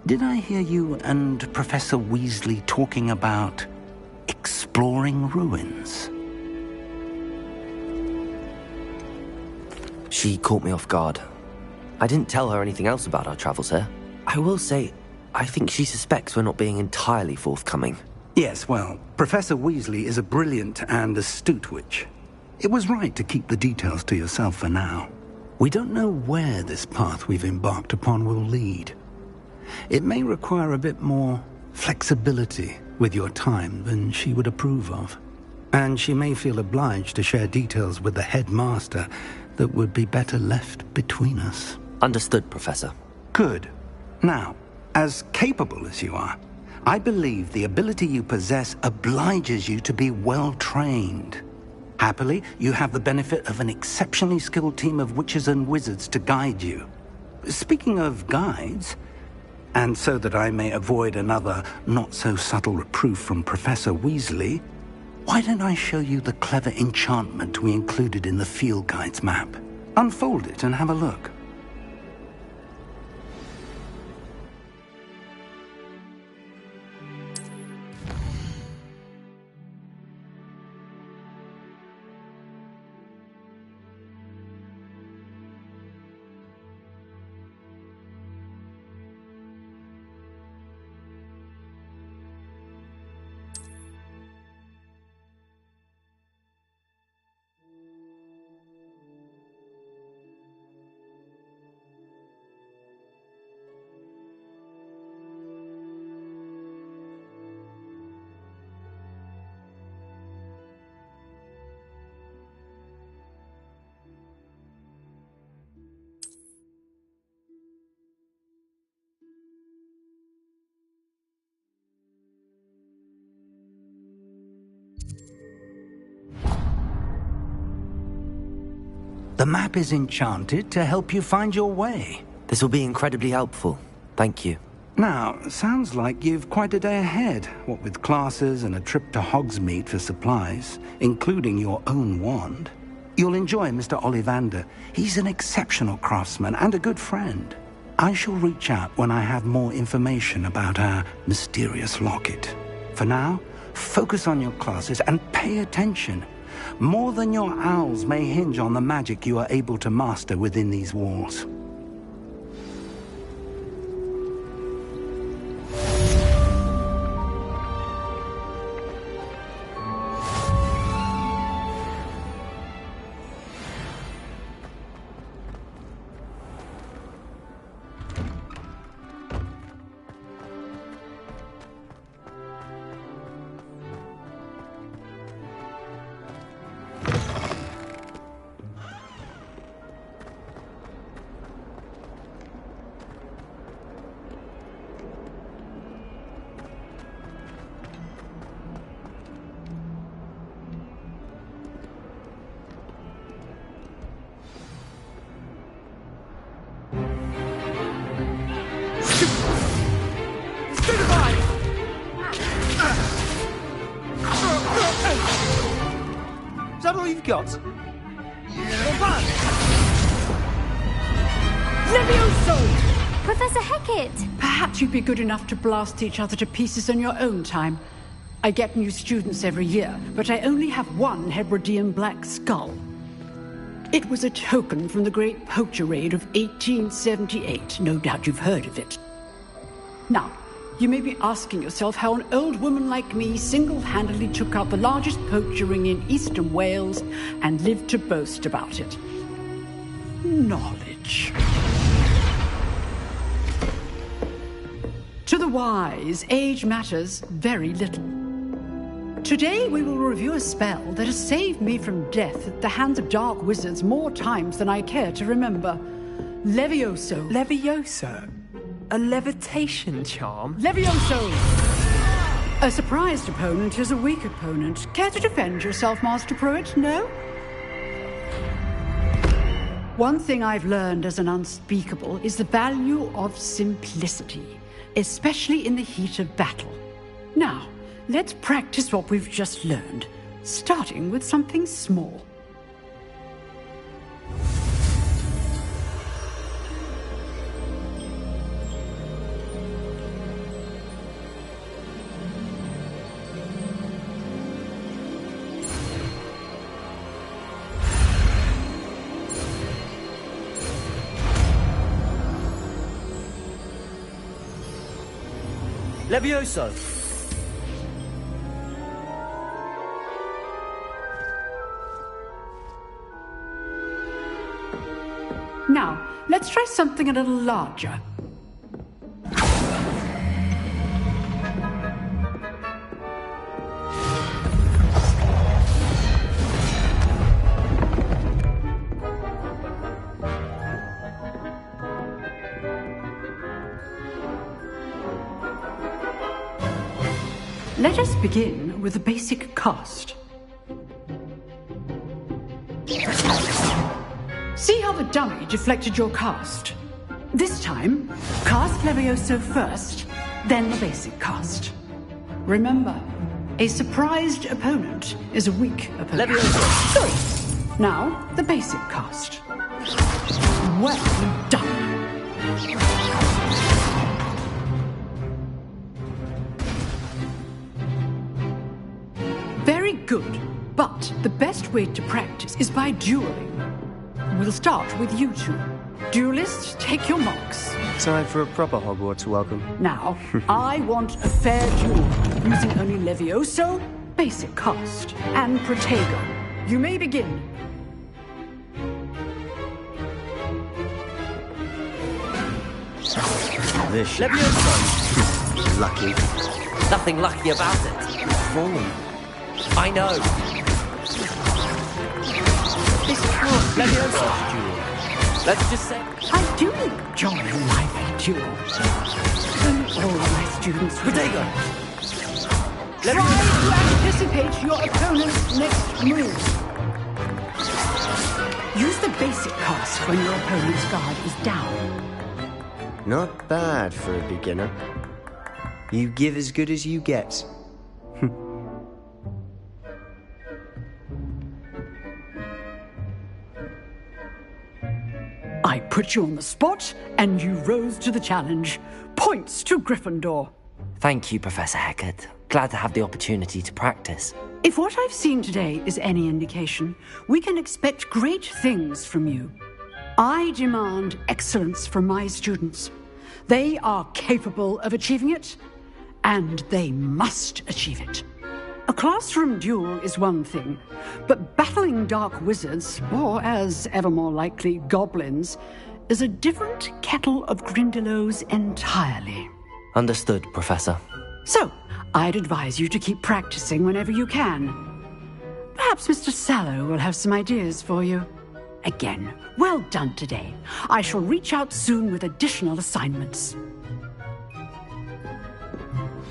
Did I hear you and Professor Weasley talking about exploring ruins? She caught me off guard. I didn't tell her anything else about our travels here. I will say, I think she suspects we're not being entirely forthcoming. Yes, well, Professor Weasley is a brilliant and astute witch. It was right to keep the details to yourself for now. We don't know where this path we've embarked upon will lead. It may require a bit more flexibility with your time than she would approve of. And she may feel obliged to share details with the headmaster that would be better left between us. Understood, Professor. Good. Now, as capable as you are, I believe the ability you possess obliges you to be well trained. Happily, you have the benefit of an exceptionally skilled team of witches and wizards to guide you. Speaking of guides, and so that I may avoid another not-so-subtle reproof from Professor Weasley, why don't I show you the clever enchantment we included in the field guide's map? Unfold it and have a look. The map is enchanted to help you find your way. This will be incredibly helpful. Thank you. Now, sounds like you've quite a day ahead, what with classes and a trip to Hogsmeade for supplies, including your own wand. You'll enjoy Mr. Ollivander. He's an exceptional craftsman and a good friend. I shall reach out when I have more information about our mysterious locket. For now, focus on your classes and pay attention. More than your owls may hinge on the magic you are able to master within these walls. Is that all you've got? Levioso! Professor Hecat! Perhaps you'd be good enough to blast each other to pieces in your own time. I get new students every year, but I only have one Hebridean black skull. It was a token from the Great Poacher Raid of 1878. No doubt you've heard of it. Now, you may be asking yourself how an old woman like me single-handedly took out the largest poacher ring in eastern Wales and lived to boast about it. Knowledge. To the wise, age matters very little. Today we will review a spell that has saved me from death at the hands of dark wizards more times than I care to remember. Levioso. Levioso? A levitation charm? Levioso! A surprised opponent is a weak opponent. Care to defend yourself, Master Pruitt? No? One thing I've learned as an unspeakable is the value of simplicity, especially in the heat of battle. Now, let's practice what we've just learned, starting with something small. Levioso! Now, let's try something a little larger. Let us begin with the basic cast. See how the dummy deflected your cast? This time, cast Levioso first, then the basic cast. Remember, a surprised opponent is a weak opponent. Levioso! Good. Now, the basic cast. Well done. Very good, but the best way to practice is by dueling. We'll start with you two. Duelists, take your marks. Time for a proper Hogwarts welcome. Now, I want a fair duel, using only Levioso, basic cast, and Protego. You may begin. This Levioso! Lucky. Nothing lucky about it. Fallen. I know. This can't be the first duel. Let's just say... I do enjoy a lively duel. And all my students... Protego! Try to anticipate your opponent's next move. Use the basic cast when your opponent's guard is down. Not bad for a beginner. You give as good as you get. I put you on the spot, and you rose to the challenge. Points to Gryffindor. Thank you, Professor Hecat. Glad to have the opportunity to practice. If what I've seen today is any indication, we can expect great things from you. I demand excellence from my students. They are capable of achieving it, and they must achieve it. A classroom duel is one thing, but battling dark wizards, or as ever more likely, goblins, is a different kettle of Grindylows entirely. Understood, Professor. So, I'd advise you to keep practicing whenever you can. Perhaps Mr. Sallow will have some ideas for you. Again, well done today. I shall reach out soon with additional assignments.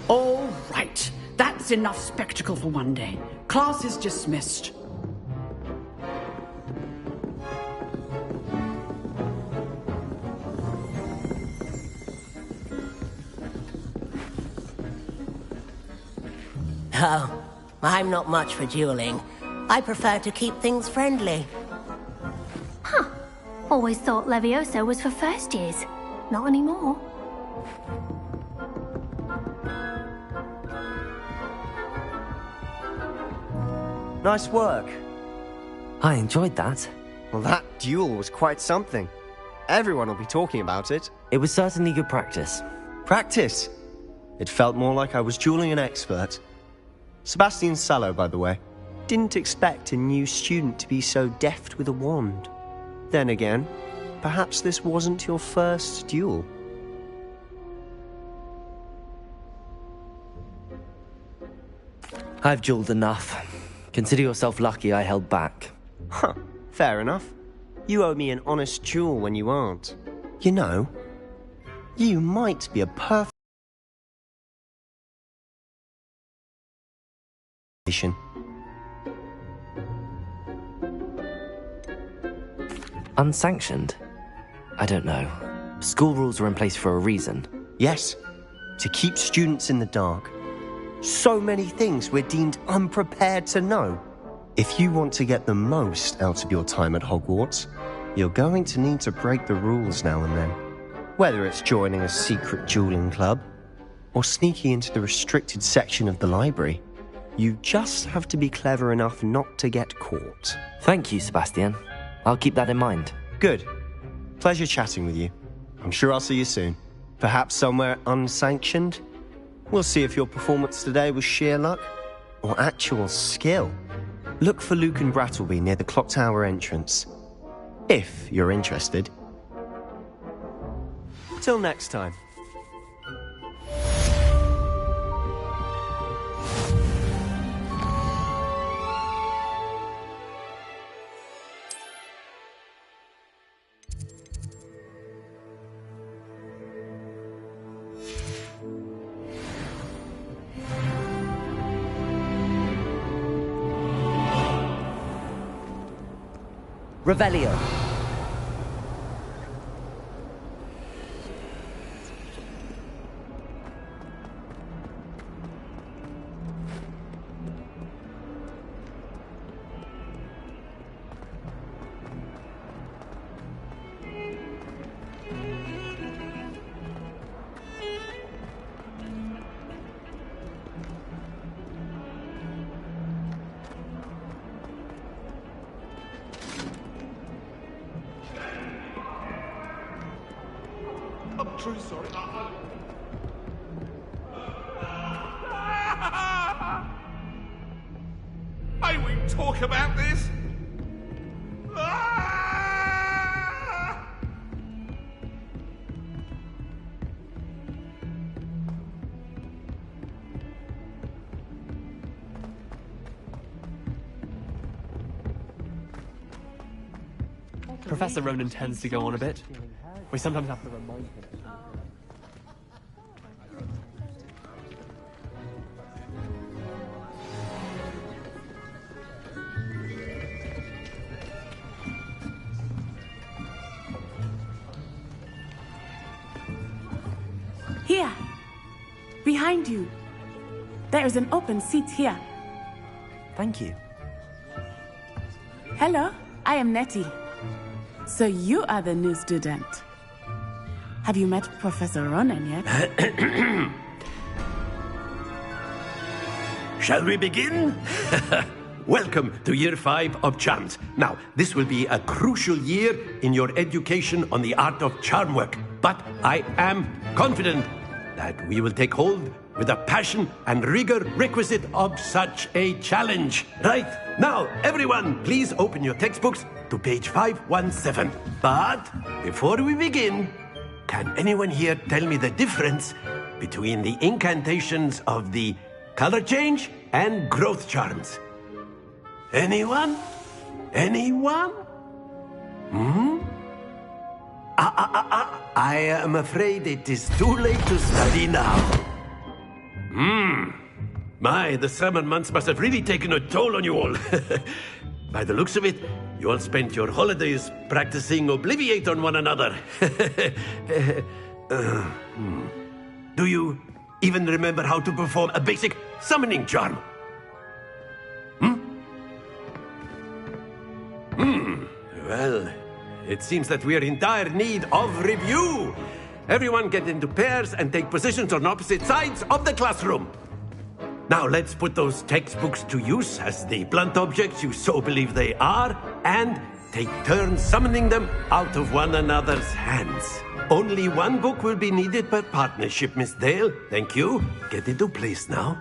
All right. That's enough spectacle for one day. Class is dismissed. Oh, I'm not much for dueling. I prefer to keep things friendly. Huh. Always thought Levioso was for first years. Not anymore. Nice work. I enjoyed that. Well, that duel was quite something. Everyone will be talking about it. It was certainly good practice. Practice? It felt more like I was dueling an expert. Sebastian Sallow, by the way. Didn't expect a new student to be so deft with a wand. Then again, perhaps this wasn't your first duel. I've dueled enough. Consider yourself lucky I held back. Huh, fair enough. You owe me an honest duel when you aren't. You know, you might be a perfect... Unsanctioned? I don't know. School rules are in place for a reason. Yes, to keep students in the dark. So many things we're deemed unprepared to know. If you want to get the most out of your time at Hogwarts, you're going to need to break the rules now and then. Whether it's joining a secret dueling club, or sneaking into the restricted section of the library, you just have to be clever enough not to get caught. Thank you, Sebastian. I'll keep that in mind. Good. Pleasure chatting with you. I'm sure I'll see you soon. Perhaps somewhere unsanctioned? We'll see if your performance today was sheer luck or actual skill. Look for Luke and Brattleby near the clock tower entrance. If you're interested. Till next time. Revelio. I'm truly sorry. May we talk about this? Professor Ronan tends to go on a bit. We sometimes have to remind him. Here. Behind you. There is an open seat here. Thank you. Hello, I am Nettie. So you are the new student. Have you met Professor Ronan yet? Shall we begin? Welcome to Year 5 of Charms. Now, this will be a crucial year in your education on the art of charm work. But I am confident that we will take hold with the passion and rigor requisite of such a challenge. Right, now, everyone, please open your textbooks to page 517. But before we begin, can anyone here tell me the difference between the incantations of the color change and growth charms? Anyone? Anyone? I am afraid it is too late to study now. My, the summer months must have really taken a toll on you all. By the looks of it, you all spent your holidays practicing Obliviate on one another. Do you even remember how to perform a basic summoning charm? Well, it seems that we are in dire need of review. Everyone get into pairs and take positions on opposite sides of the classroom. Now let's put those textbooks to use as the blunt objects you so believe they are, and take turns summoning them out of one another's hands. Only one book will be needed per partnership, Miss Dale. Thank you. Get into place now.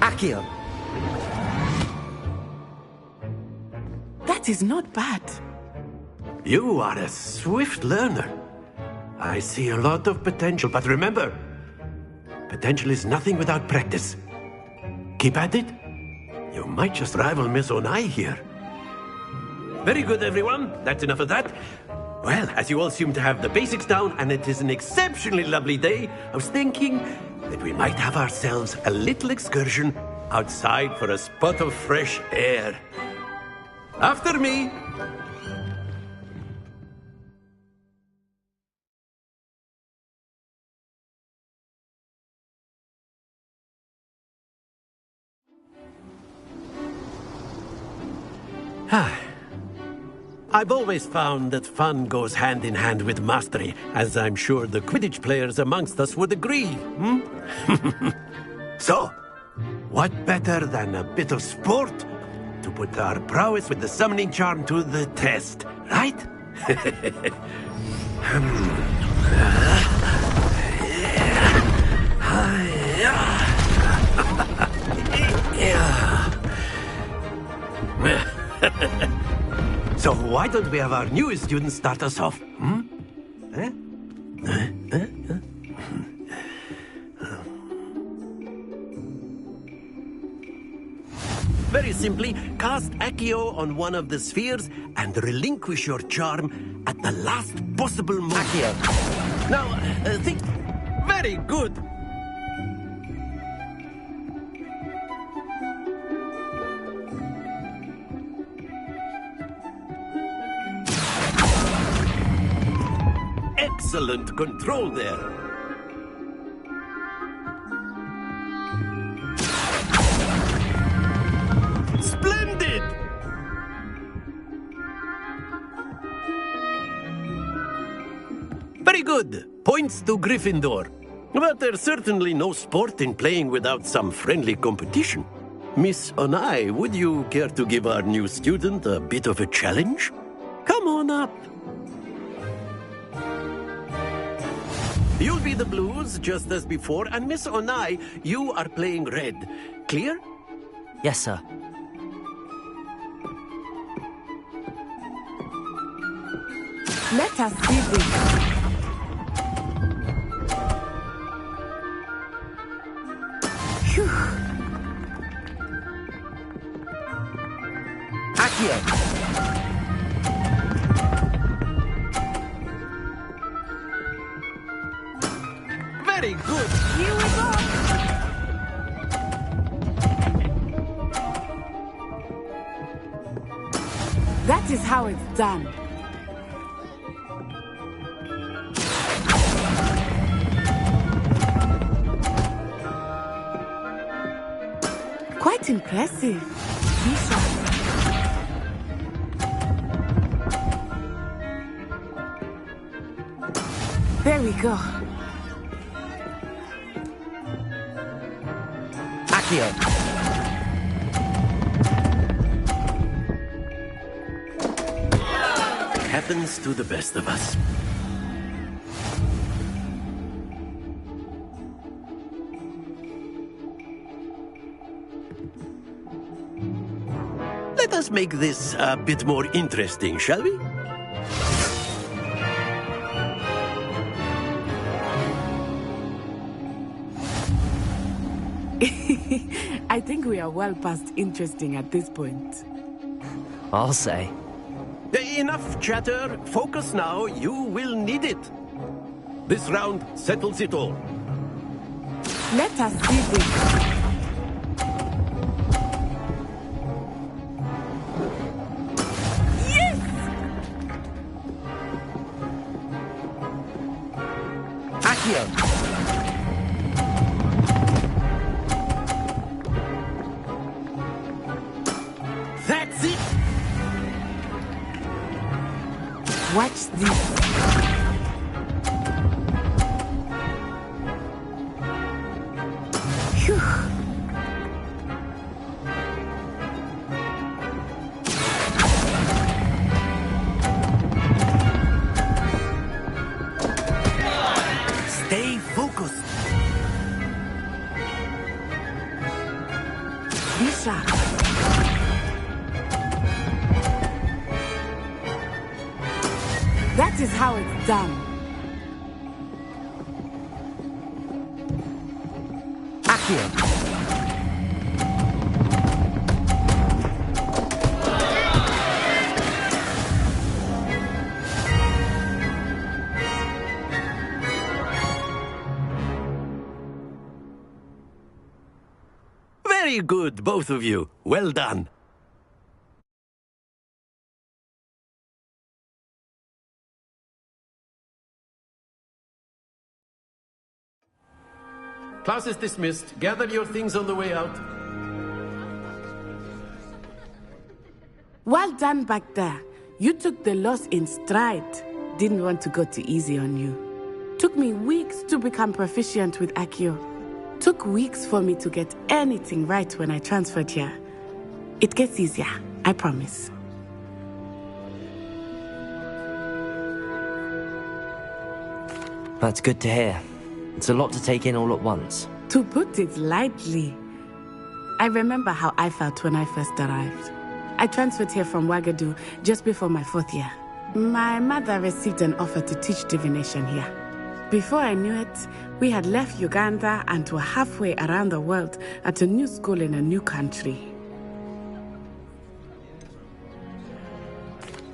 Accio. That is not bad. You are a swift learner. I see a lot of potential, but remember, potential is nothing without practice. Keep at it. You might just rival Miss Onai here. Very good, everyone. That's enough of that. Well, as you all seem to have the basics down, and it is an exceptionally lovely day, I was thinking that we might have ourselves a little excursion outside for a spot of fresh air. After me. I've always found that fun goes hand in hand with mastery, as I'm sure the Quidditch players amongst us would agree. So, what better than a bit of sport to put our prowess with the summoning charm to the test, right? So why don't we have our newest student start us off? Very simply cast Accio on one of the spheres and relinquish your charm at the last possible moment. Accio. Now, think. Very good. Excellent control there. Splendid! Very good. Points to Gryffindor. But there's certainly no sport in playing without some friendly competition. Miss Onai, would you care to give our new student a bit of a challenge? Come on up. You'll be the blues, just as before, and Miss Onai, you are playing red. Clear? Yes, sir. Let us see this. Phew. Accio. Very good. Here we go. That is how it's done. Quite impressive. Lisa. There we go. Accio. Happens to the best of us. Let us make this a bit more interesting, shall we? I think we are well past interesting at this point. I'll say. Enough chatter. Focus now. You will need it. This round settles it all. Let us see this. Yes! Accio. That's it. Watch this. Phew. Stay focused. Lisa. That is how it's done. Accio. Very good, both of you. Well done. Class is dismissed. Gather your things on the way out. Well done back there. You took the loss in stride. Didn't want to go too easy on you. Took me weeks to become proficient with Accio. Took weeks for me to get anything right when I transferred here. It gets easier, I promise. That's good to hear. It's a lot to take in all at once. To put it lightly, I remember how I felt when I first arrived. I transferred here from Ouagadougou just before my 4th year. My mother received an offer to teach divination here. Before I knew it, we had left Uganda and were halfway around the world at a new school in a new country.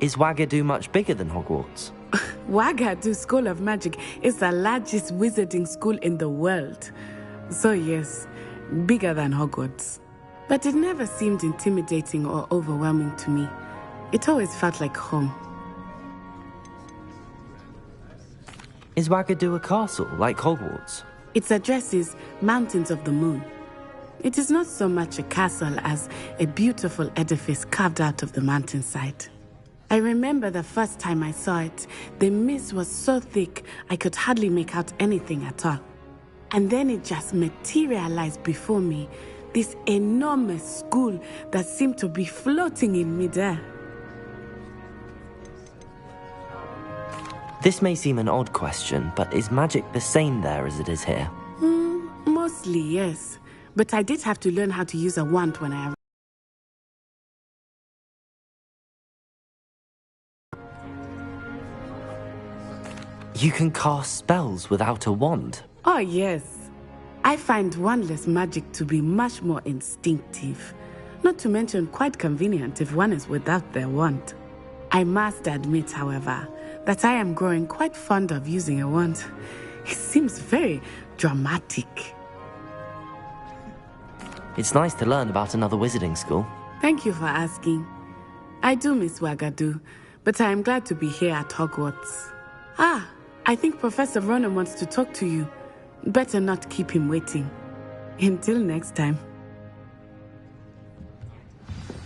Is Wagadu much bigger than Hogwarts? Wagadu School of Magic is the largest wizarding school in the world. So yes, bigger than Hogwarts. But it never seemed intimidating or overwhelming to me. It always felt like home. Is Wagadu a castle, like Hogwarts? Its address is Mountains of the Moon. It is not so much a castle as a beautiful edifice carved out of the mountainside. I remember the first time I saw it, the mist was so thick I could hardly make out anything at all. And then it just materialized before me, this enormous school that seemed to be floating in midair. This may seem an odd question, but is magic the same there as it is here? Mostly, yes. But I did have to learn how to use a wand when I arrived. You can cast spells without a wand? Oh, yes. I find wandless magic to be much more instinctive. Not to mention quite convenient if one is without their wand. I must admit, however, that I am growing quite fond of using a wand. It seems very dramatic. It's nice to learn about another wizarding school. Thank you for asking. I do miss Wagadu, but I am glad to be here at Hogwarts. Ah, I think Professor Ronan wants to talk to you. Better not keep him waiting. Until next time.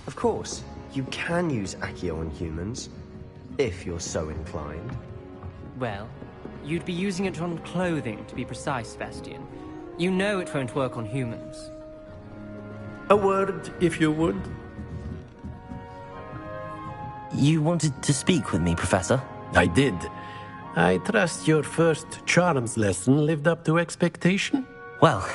Of course, you can use Accio on humans, if you're so inclined. Well, you'd be using it on clothing, to be precise, Sebastian. You know it won't work on humans. A word, if you would. You wanted to speak with me, Professor? I did. I trust your first charms lesson lived up to expectation? Well,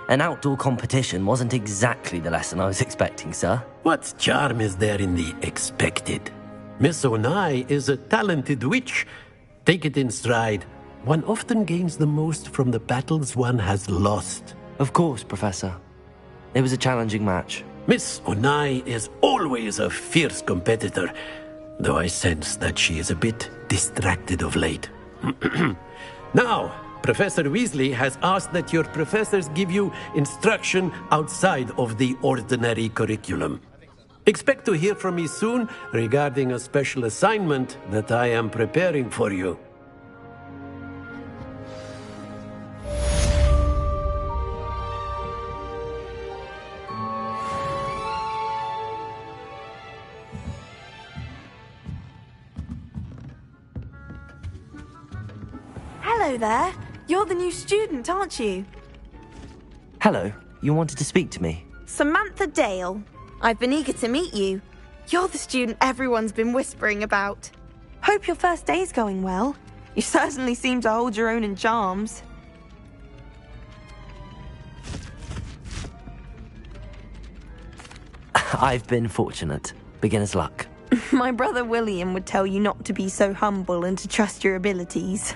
an outdoor competition wasn't exactly the lesson I was expecting, sir. What charm is there in the expected? Miss Onai is a talented witch. Take it in stride. One often gains the most from the battles one has lost. Of course, Professor. It was a challenging match. Miss Onai is always a fierce competitor, though I sense that she is a bit distracted of late. Now, Professor Weasley has asked that your professors give you instruction outside of the ordinary curriculum. Expect to hear from me soon regarding a special assignment that I am preparing for you. Hello there. You're the new student, aren't you? Hello, you wanted to speak to me? Samantha Dale. I've been eager to meet you. You're the student everyone's been whispering about. Hope your first day's going well. You certainly seem to hold your own in charms. I've been fortunate. Beginner's luck. My brother William would tell you not to be so humble and to trust your abilities.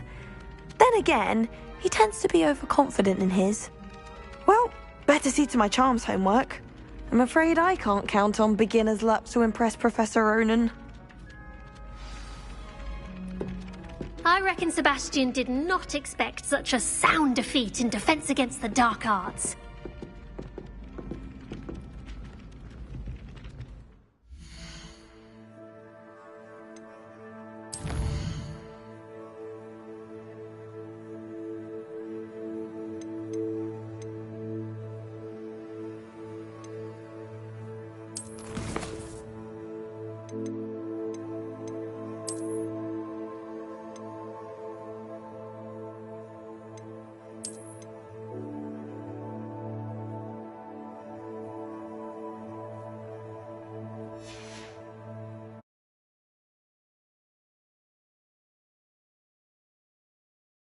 Then again, he tends to be overconfident in his. Well, better see to my charms homework. I'm afraid I can't count on beginner's luck to impress Professor Ronan. I reckon Sebastian did not expect such a sound defeat in Defense Against the Dark Arts.